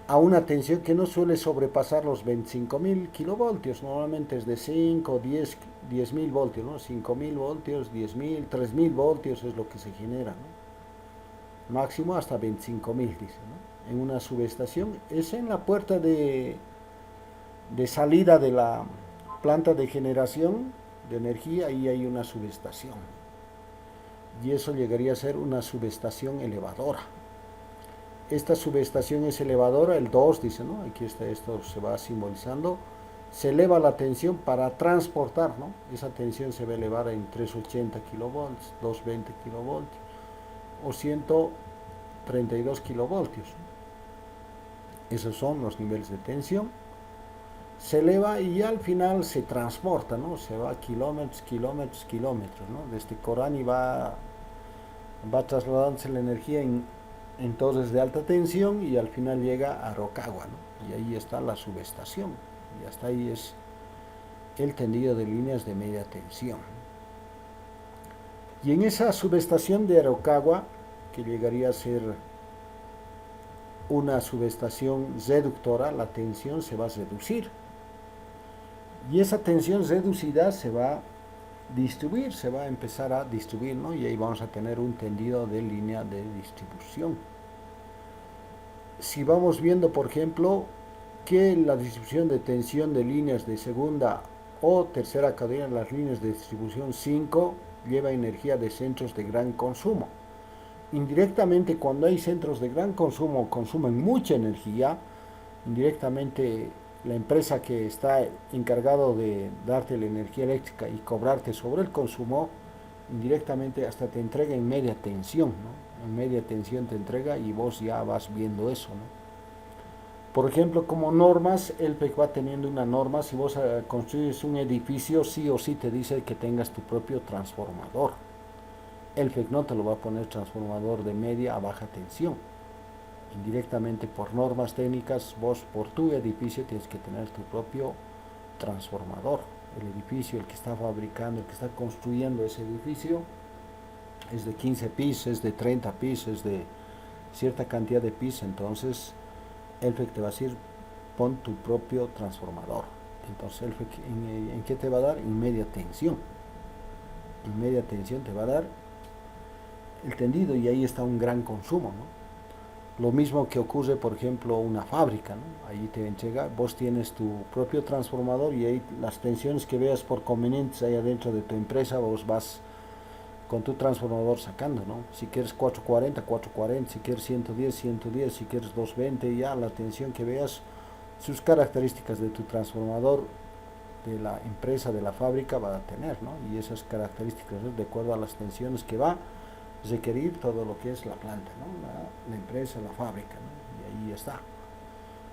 A una tensión que no suele sobrepasar los 25.000 kilovoltios. Normalmente es de 5 o 10.000 voltios, ¿no? 5.000 voltios, 10.000, 3.000 voltios es lo que se genera, ¿no? Máximo hasta 25.000, dice, ¿no? En una subestación. Es en la puerta de salida de la planta de generación de energía, y hay una subestación. Y eso llegaría a ser una subestación elevadora. Esta subestación es elevadora, el 2, dice, ¿no? Aquí está, esto se va simbolizando. Se eleva la tensión para transportar, ¿no? Esa tensión se va a elevar en 380 kilovolts, 220 kilovoltios o 132 kilovoltios. Esos son los niveles de tensión. Se eleva y al final se transporta, ¿no? Se va kilómetros, ¿no? Desde Corani va trasladándose la energía entonces de alta tensión, y al final llega a Rocagua, ¿no? Y ahí está la subestación, y hasta ahí es el tendido de líneas de media tensión. Y en esa subestación de Araucagua, que llegaría a ser una subestación reductora, la tensión se va a reducir. Y esa tensión reducida se va a distribuir, se va a empezar a distribuir, ¿no? Y ahí vamos a tener un tendido de línea de distribución. Si vamos viendo, por ejemplo, que la distribución de tensión de líneas de segunda o tercera cadena, las líneas de distribución 5, lleva energía de centros de gran consumo. Indirectamente, cuando hay centros de gran consumo, consumen mucha energía, indirectamente la empresa que está encargado de darte la energía eléctrica y cobrarte sobre el consumo, indirectamente hasta te entrega en media tensión, ¿no? En media tensión te entrega y vos ya vas viendo eso, ¿no? Por ejemplo, como normas, el PEC va teniendo una norma, si vos construyes un edificio, sí o sí te dice que tengas tu propio transformador. El PEC no te lo va a poner transformador de media a baja tensión. Indirectamente, por normas técnicas, vos por tu edificio tienes que tener tu propio transformador. El edificio, el que está fabricando, el que está construyendo ese edificio, es de 15 pisos, es de 30 pisos, es de cierta cantidad de pisos, entonces el FEC te va a decir, pon tu propio transformador. Entonces el FEC, ¿en qué te va a dar? En media tensión. En media tensión te va a dar el tendido, y ahí está un gran consumo, ¿no? Lo mismo que ocurre, por ejemplo, una fábrica, ¿no? Ahí te entrega, vos tienes tu propio transformador, y ahí las tensiones que veas por convenientes ahí adentro de tu empresa, vos vas con tu transformador sacando, ¿no? Si quieres 440, 440, si quieres 110, 110, si quieres 220, ya la tensión que veas, sus características de tu transformador de la empresa, de la fábrica va a tener, ¿no? Y esas características, ¿no?, de acuerdo a las tensiones que va a requerir todo lo que es la planta, ¿no? La empresa, la fábrica, ¿no? Y ahí está.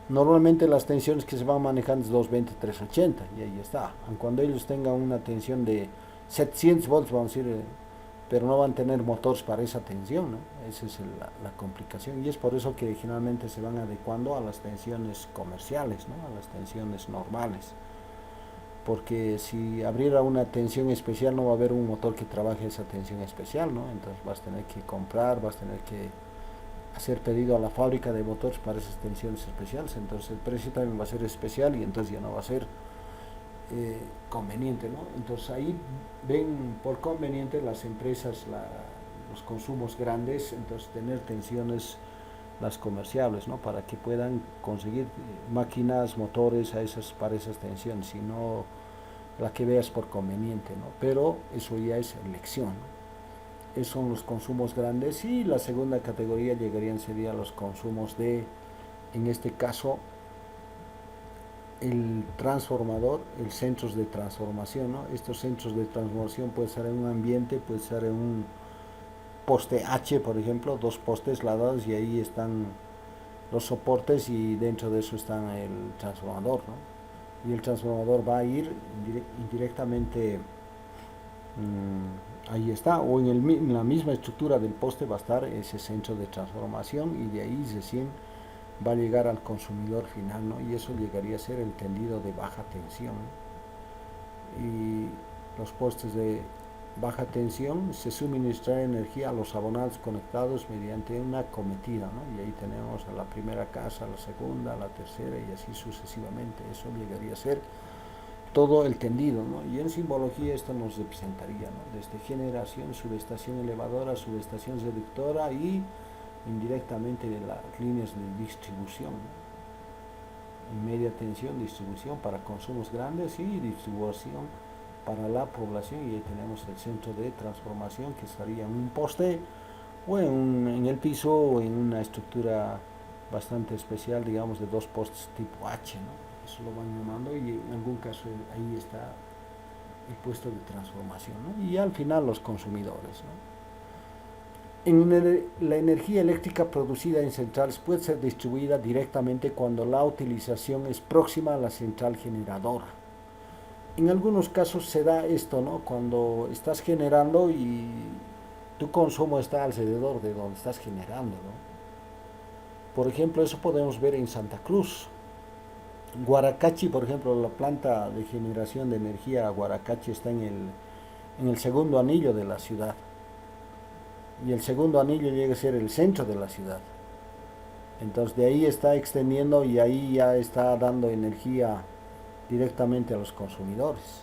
Normalmente las tensiones que se van manejando es 220, 380, y ahí está. Aun cuando ellos tengan una tensión de 700 volts, vamos a decir, pero no van a tener motores para esa tensión, ¿no? Esa es la complicación, y es por eso que generalmente se van adecuando a las tensiones comerciales, ¿no? A las tensiones normales, porque si abriera una tensión especial no va a haber un motor que trabaje esa tensión especial, ¿no? Entonces vas a tener que comprar, vas a tener que hacer pedido a la fábrica de motores para esas tensiones especiales, entonces el precio también va a ser especial, y entonces ya no va a ser conveniente, ¿no? Entonces ahí ven por conveniente las empresas, los consumos grandes, entonces tener tensiones las comerciales, ¿no? Para que puedan conseguir máquinas, motores para esas tensiones, si no la que veas por conveniente, ¿no? Pero eso ya es elección, ¿no? Esos son los consumos grandes, y la segunda categoría serían los consumos de, en este caso, el transformador, el centros de transformación, ¿no? Estos centros de transformación puede ser en un ambiente, puede ser en un poste H, por ejemplo, 2 postes ladados, y ahí están los soportes, y dentro de eso está el transformador, ¿no? Y el transformador va a ir indirectamente, ahí está, o en la misma estructura del poste va a estar ese centro de transformación, y de ahí recién va a llegar al consumidor final, ¿no? Y eso llegaría a ser el tendido de baja tensión, ¿no? Y los postes de baja tensión se suministra energía a los abonados conectados mediante una cometida, ¿no? Y ahí tenemos a la primera casa, a la segunda, a la tercera, y así sucesivamente. Eso llegaría a ser todo el tendido, ¿no? Y en simbología esto nos representaría, ¿no? Desde generación, subestación elevadora, subestación reductora, y indirectamente de las líneas de distribución, ¿no? En media tensión, distribución para consumos grandes, y distribución para la población, y ahí tenemos el centro de transformación, que estaría en un poste, o en el piso, o en una estructura bastante especial, digamos, de 2 postes tipo H, ¿no? Eso lo van llamando, y en algún caso ahí está el puesto de transformación, ¿no? Y al final los consumidores, ¿no? La energía eléctrica producida en centrales puede ser distribuida directamente cuando la utilización es próxima a la central generadora. En algunos casos se da esto, ¿no? Cuando estás generando y tu consumo está alrededor de donde estás generando, ¿no? Por ejemplo, eso podemos ver en Santa Cruz. Guaracachi, por ejemplo, la planta de generación de energía Guaracachi está en el segundo anillo de la ciudad. Y el segundo anillo llega a ser el centro de la ciudad. Entonces de ahí está extendiendo y ahí ya está dando energía directamente a los consumidores.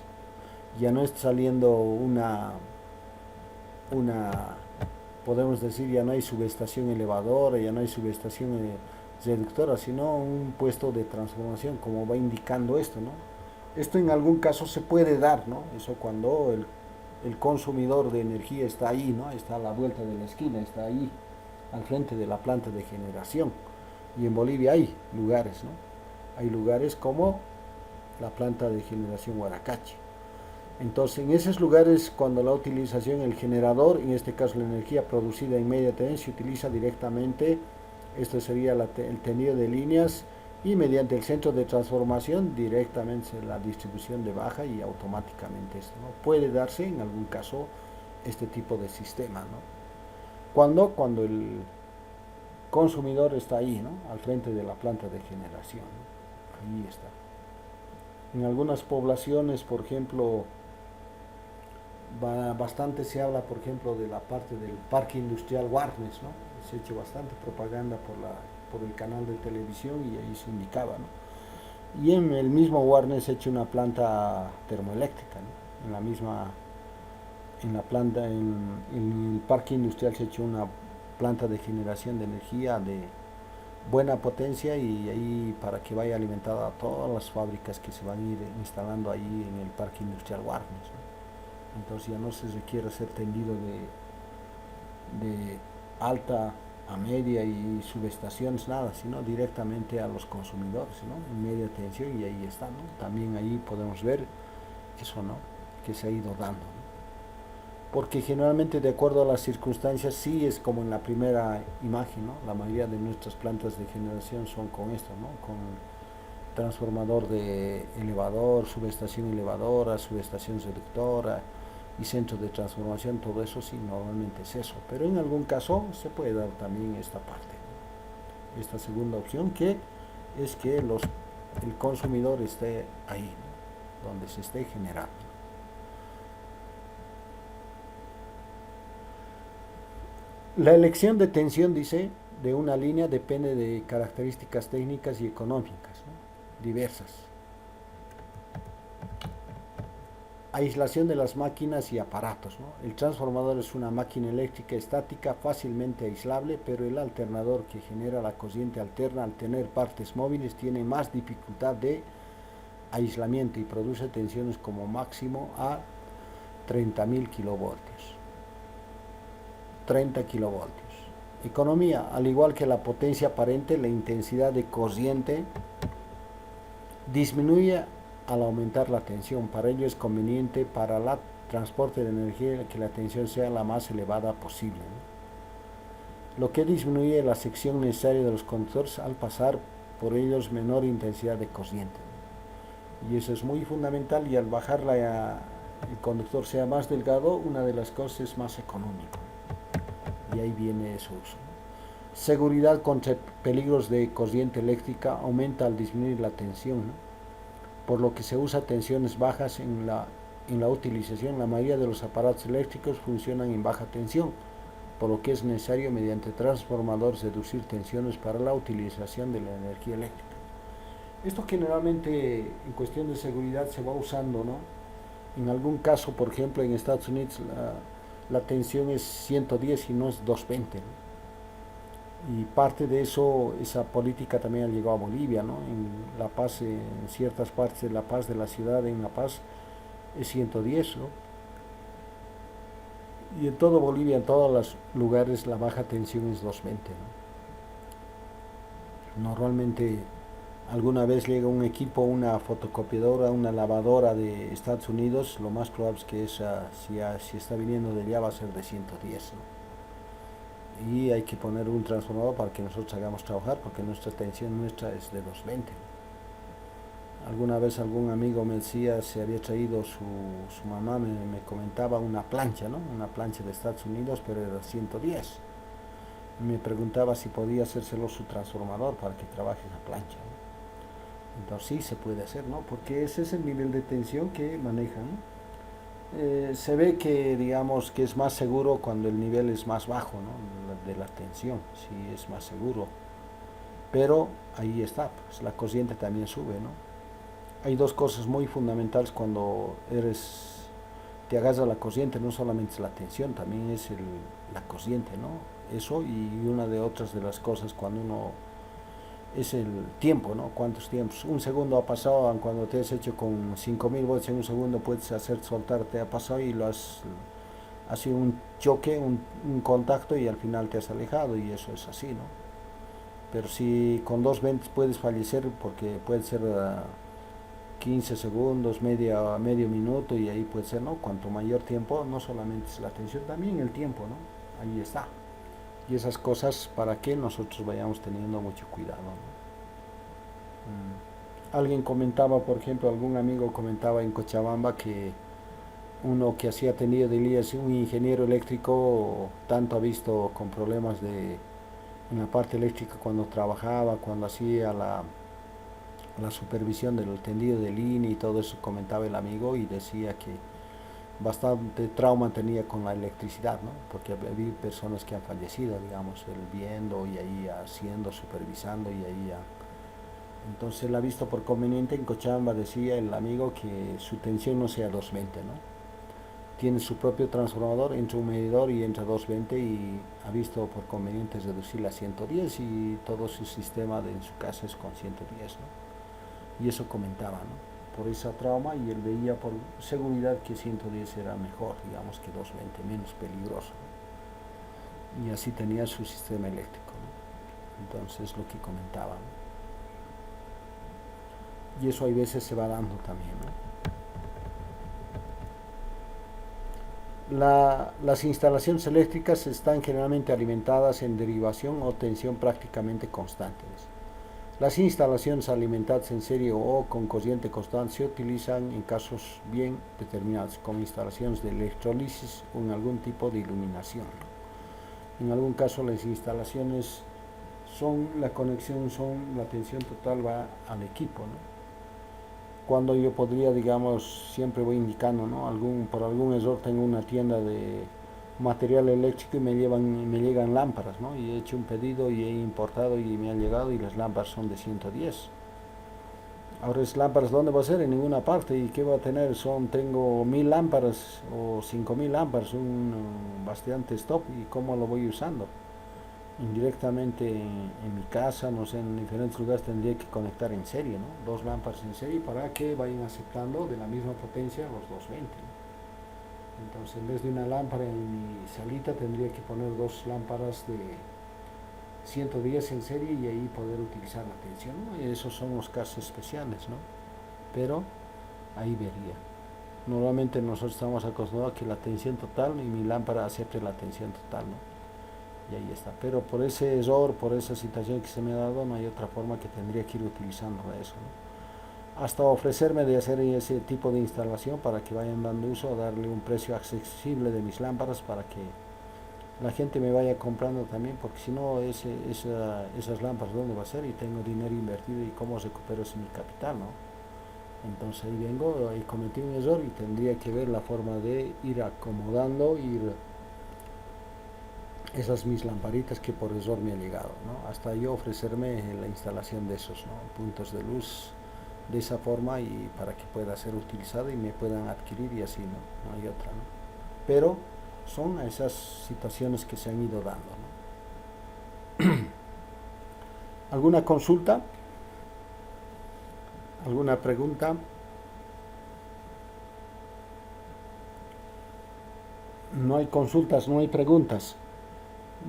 Ya no está saliendo podemos decir, ya no hay subestación elevadora, ya no hay subestación reductora, sino un puesto de transformación, como va indicando esto, ¿no? Esto en algún caso se puede dar, ¿no? Eso cuando el consumidor de energía está ahí, ¿no? Está a la vuelta de la esquina, está ahí, al frente de la planta de generación. Y en Bolivia hay lugares, ¿no? Hay lugares como la planta de generación Guaracachi. Entonces, en esos lugares, cuando la utilización, el generador, en este caso la energía producida en media tensión, se utiliza directamente, esto sería el tendido de líneas, y mediante el centro de transformación, directamente la distribución de baja y automáticamente esto, ¿no? Puede darse en algún caso este tipo de sistema, ¿no? Cuando el consumidor está ahí, ¿no? Al frente de la planta de generación, ¿no? Ahí está. En algunas poblaciones, por ejemplo, bastante se habla, por ejemplo, de la parte del parque industrial Warnes, ¿no? Se ha hecho bastante propaganda por el canal de televisión y ahí se indicaba, ¿no? Y en el mismo Warnes se ha hecho una planta termoeléctrica, ¿no? En el parque industrial se ha hecho una planta de generación de energía de buena potencia y ahí para que vaya alimentada a todas las fábricas que se van a ir instalando ahí en el parque industrial Warnes, ¿no? Entonces ya no se requiere hacer tendido de alta a media y subestaciones, nada, sino directamente a los consumidores, ¿no? En media tensión y ahí está, ¿no? También ahí podemos ver eso, ¿no? Que se ha ido dando, ¿no? Porque generalmente de acuerdo a las circunstancias sí es como en la primera imagen, ¿no? La mayoría de nuestras plantas de generación son con esto, ¿no? Con transformador de elevador, subestación elevadora, subestación reductora y centros de transformación, todo eso sí, normalmente es eso. Pero en algún caso se puede dar también esta parte, ¿no? Esta segunda opción, que es que el consumidor esté ahí, ¿no? Donde se esté generando. La elección de tensión, dice, de una línea depende de características técnicas y económicas, ¿no? Diversas. Aislación de las máquinas y aparatos, ¿no? El transformador es una máquina eléctrica estática fácilmente aislable, pero el alternador que genera la corriente alterna al tener partes móviles tiene más dificultad de aislamiento y produce tensiones como máximo a 30.000 kilovoltios. 30 kilovoltios. Economía, al igual que la potencia aparente, la intensidad de corriente disminuye al aumentar la tensión. Para ello es conveniente para el transporte de energía que la tensión sea la más elevada posible, ¿no? Lo que disminuye la sección necesaria de los conductores al pasar por ellos menor intensidad de corriente. Y eso es muy fundamental, y al bajar el conductor sea más delgado, una de las cosas es más económico. Y ahí viene eso. Seguridad contra peligros de corriente eléctrica aumenta al disminuir la tensión, ¿no? Por lo que se usa tensiones bajas en la utilización. La mayoría de los aparatos eléctricos funcionan en baja tensión, por lo que es necesario mediante transformadores reducir tensiones para la utilización de la energía eléctrica. Esto generalmente en cuestión de seguridad se va usando, ¿no? En algún caso, por ejemplo, en Estados Unidos la tensión es 110 y no es 220, ¿no? Y parte de eso, esa política también ha llegado a Bolivia, ¿no? En La Paz, en ciertas partes de La Paz, de la ciudad, en La Paz, es 110, ¿no? Y en todo Bolivia, en todos los lugares, la baja tensión es 220, ¿no? Normalmente, alguna vez llega un equipo, una fotocopiadora, una lavadora de Estados Unidos, lo más probable es que si está viniendo de allá va a ser de 110, ¿no? Y hay que poner un transformador para que nosotros hagamos trabajar, porque nuestra tensión es de 220. Alguna vez algún amigo me decía, se había traído su mamá, me comentaba una plancha, ¿no? Una plancha de Estados Unidos, pero era 110. Me preguntaba si podía hacérselo su transformador para que trabaje esa plancha, ¿no? Entonces sí se puede hacer, ¿no? Porque ese es el nivel de tensión que manejan, ¿no? Se ve que digamos que es más seguro cuando el nivel es más bajo, ¿no? De la tensión, sí es más seguro, pero ahí está, pues la corriente también sube, ¿no? Hay dos cosas muy fundamentales cuando te agarras a la corriente, no solamente es la tensión, también es la corriente, ¿no? Eso, y una de otras de las cosas cuando uno es el tiempo, ¿no? ¿Cuántos tiempos? Un segundo ha pasado, cuando te has hecho con 5000 volts en un segundo puedes hacer soltar, te ha pasado y ha sido un choque, un contacto y al final te has alejado y eso es así, ¿no? Pero si con 220 puedes fallecer porque puede ser 15 segundos, medio minuto y ahí puede ser, ¿no? Cuanto mayor tiempo, no solamente es la tensión, también el tiempo, ¿no? Ahí está. Y esas cosas para que nosotros vayamos teniendo mucho cuidado, ¿no? Alguien comentaba, por ejemplo, algún amigo comentaba en Cochabamba que uno que hacía tenido de lías, un ingeniero eléctrico, tanto ha visto con problemas en la parte eléctrica cuando trabajaba, cuando hacía la supervisión del tendido de línea y todo eso, comentaba el amigo y decía que bastante trauma tenía con la electricidad, ¿no? Porque había personas que han fallecido, digamos, él viendo y ahí haciendo, supervisando y ahí. Entonces él ha visto por conveniente en Cochabamba, decía el amigo, que su tensión no sea 220, ¿no? Tiene su propio transformador, entra un medidor y entra 220 y ha visto por conveniente reducirla a 110 y todo su sistema en su casa es con 110, ¿no? Y eso comentaba, ¿no? Por esa trauma, y él veía por seguridad que 110 era mejor, digamos, que 220, menos peligroso, ¿no? Y así tenía su sistema eléctrico, ¿no? Entonces lo que comentaba, ¿no? Y eso hay veces se va dando también, ¿no? Las instalaciones eléctricas están generalmente alimentadas en derivación o tensión prácticamente constantes. Las instalaciones alimentadas en serie o con corriente constante se utilizan en casos bien determinados, como instalaciones de electrólisis o en algún tipo de iluminación. En algún caso las instalaciones la tensión total va al equipo, ¿no? Cuando yo podría, digamos, siempre voy indicando, ¿no? Por algún error tengo una tienda de material eléctrico y me llegan lámparas, ¿no? Y he hecho un pedido y he importado y me han llegado y las lámparas son de 110. Ahora es lámparas, ¿dónde va a ser? En ninguna parte. ¿Y qué va a tener? Tengo 1000 lámparas o 5000 lámparas, un bastante stop, y cómo lo voy usando. Indirectamente en mi casa, no sé, en diferentes lugares tendría que conectar en serie, ¿no? 2 lámparas en serie para que vayan aceptando de la misma potencia los 220, ¿no? Entonces en vez de una lámpara en mi salita tendría que poner 2 lámparas de 110 en serie y ahí poder utilizar la tensión, ¿no? Y esos son los casos especiales, ¿no? Pero ahí vería. Normalmente nosotros estamos acostumbrados a que la tensión total y mi lámpara acepte la tensión total, ¿no? Y ahí está. Pero por ese error, por esa situación que se me ha dado, no hay otra forma que tendría que ir utilizando eso, ¿no? Hasta ofrecerme de hacer ese tipo de instalación para que vayan dando uso, darle un precio accesible de mis lámparas para que la gente me vaya comprando también, porque si no, esas lámparas, ¿dónde va a ser? Y tengo dinero invertido, y cómo recupero ese mi capital, ¿no? Entonces ahí vengo, ahí cometí un error y tendría que ver la forma de ir acomodando, esas mis lamparitas que por error me ha llegado, ¿no? Hasta yo ofrecerme la instalación de esos, ¿no? Puntos de luz de esa forma, y para que pueda ser utilizado y me puedan adquirir, y así, ¿no? No hay otra, ¿no? Pero son esas situaciones que se han ido dando, ¿no? ¿Alguna consulta? ¿Alguna pregunta? No hay consultas, no hay preguntas.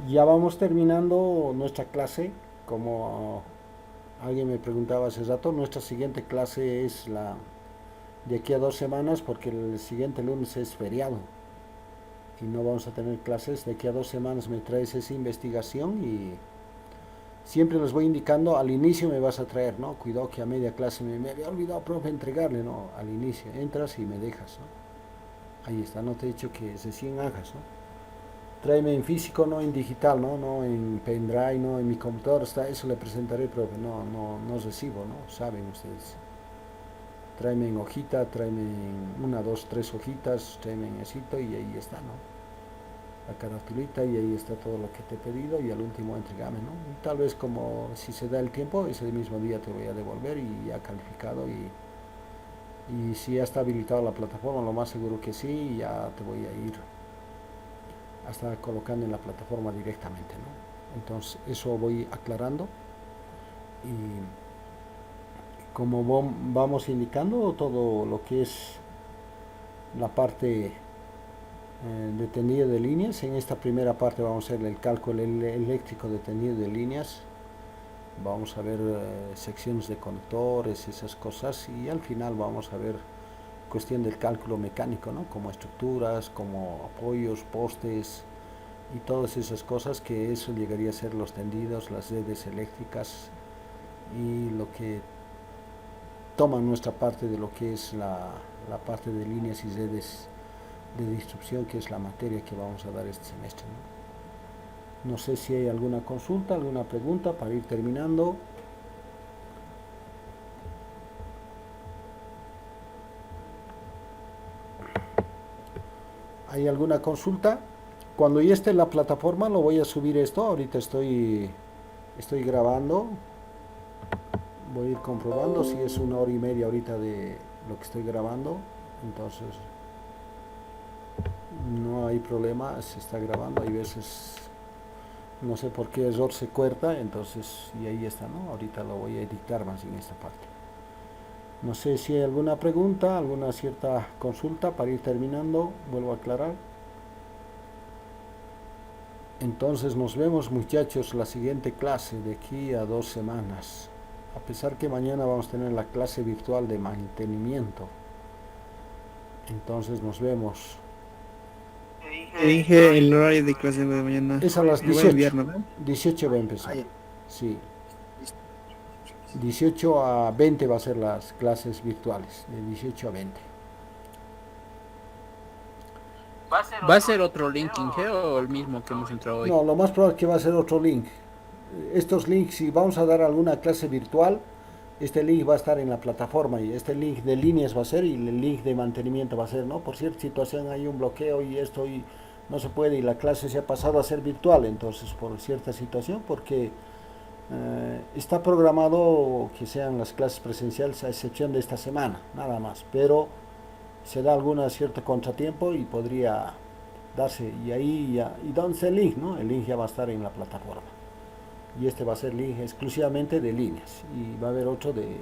Ya vamos terminando nuestra clase. Como alguien me preguntaba hace rato, nuestra siguiente clase es de aquí a 2 semanas, porque el siguiente lunes es feriado y no vamos a tener clases. De aquí a 2 semanas me traes esa investigación, y siempre les voy indicando, al inicio me vas a traer, ¿no? Cuidado que a media clase me había olvidado, profe, entregarle, ¿no? Al inicio entras y me dejas, ¿no? Ahí está, no te he dicho que recién hagas, ¿no? Tráeme en físico, no en digital, ¿no? No en pendrive, no en mi computadora está, eso le presentaré, profe. No recibo, ¿no? Saben ustedes. Tráeme en hojita, tráeme en una, dos, tres hojitas, tráeme en esito y ahí está, ¿no? La caratulita y ahí está todo lo que te he pedido y al último entregame, ¿no? Y tal vez como si se da el tiempo, ese mismo día te voy a devolver y ya calificado y si ya está habilitada la plataforma, lo más seguro que sí, ya te voy a ir hasta colocando en la plataforma directamente, ¿no? Entonces eso voy aclarando y como vamos indicando todo lo que es la parte de tendido de líneas. En esta primera parte vamos a hacer el cálculo eléctrico de tendido de líneas, vamos a ver secciones de conectores, esas cosas, y al final vamos a ver cuestión del cálculo mecánico, ¿no? Como estructuras, como apoyos, postes y todas esas cosas, que eso llegaría a ser los tendidos, las redes eléctricas y lo que toma nuestra parte de lo que es la parte de líneas y redes de distribución, que es la materia que vamos a dar este semestre, ¿no? No sé si hay alguna consulta, alguna pregunta para ir terminando. ¿Hay alguna consulta? Cuando ya esté en la plataforma lo voy a subir esto. Ahorita estoy grabando. Voy a ir comprobando si es 1 hora y media ahorita de lo que estoy grabando. Entonces no hay problema, se está grabando. Hay veces, no sé por qué error se corta, entonces, y ahí está, ¿no? Ahorita lo voy a editar más en esta parte. No sé si hay alguna pregunta, alguna cierta consulta para ir terminando. Vuelvo a aclarar. Entonces nos vemos, muchachos, la siguiente clase de aquí a 2 semanas. A pesar que mañana vamos a tener la clase virtual de mantenimiento. Entonces nos vemos. Dije el horario de clase de mañana. Es a las Me voy a 18. enviar, ¿no? 18 va a empezar. Ah, ya. Sí. 18 a 20 va a ser las clases virtuales. De 18 a 20. ¿Va a ser otro link, Inge, o el mismo que hemos entrado hoy? No, lo más probable es que va a ser otro link. Estos links, si vamos a dar alguna clase virtual, este link va a estar en la plataforma y este link de líneas va a ser y el link de mantenimiento va a ser, ¿no? Por cierta situación hay un bloqueo y esto y no se puede y la clase se ha pasado a ser virtual, entonces por cierta situación, porque está programado que sean las clases presenciales a excepción de esta semana, nada más, pero se da alguna cierto contratiempo y podría darse y ahí ya, y dónde está el link, ¿no? El link ya va a estar en la plataforma. Y este va a ser link exclusivamente de líneas y va a haber otro de,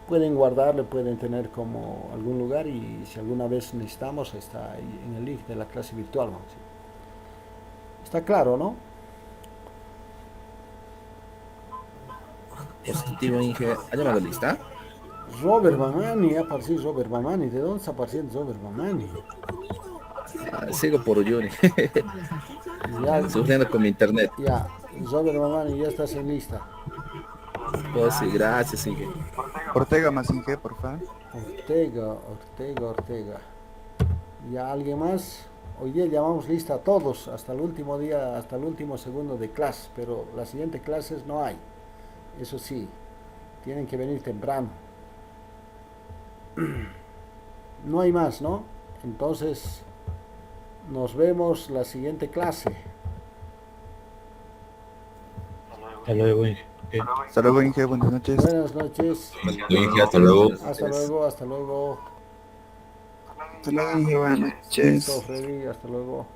pueden guardarlo, pueden tener como algún lugar y si alguna vez necesitamos está ahí en el link de la clase virtual, ¿no? Sí. Está claro, ¿no? Positivo, Inge. ¿Ha llamado lista? Robert Mamani, ha aparecido Robert Mamani. ¿De dónde está apareciendo Robert Mamani? Sigo por Uyuni. Ya, Sufriendo con mi internet. ya, Robert Mamani, ya estás en lista. Oh, sí, gracias, Inge. Ortega más Inge, por favor. Ortega. ¿Ya alguien más? Hoy día llamamos lista a todos, hasta el último día, hasta el último segundo de clase, pero las siguientes clases no hay. Eso sí, tienen que venir temprano. No hay más, ¿no? Entonces, nos vemos la siguiente clase. Hasta luego, Inge. Hasta luego, Inge. Buenas noches. Buenas noches. Inge, hasta luego. Hasta luego, hasta luego. Hasta luego, Inge. Buenas Listo, noches. Freddy, hasta luego.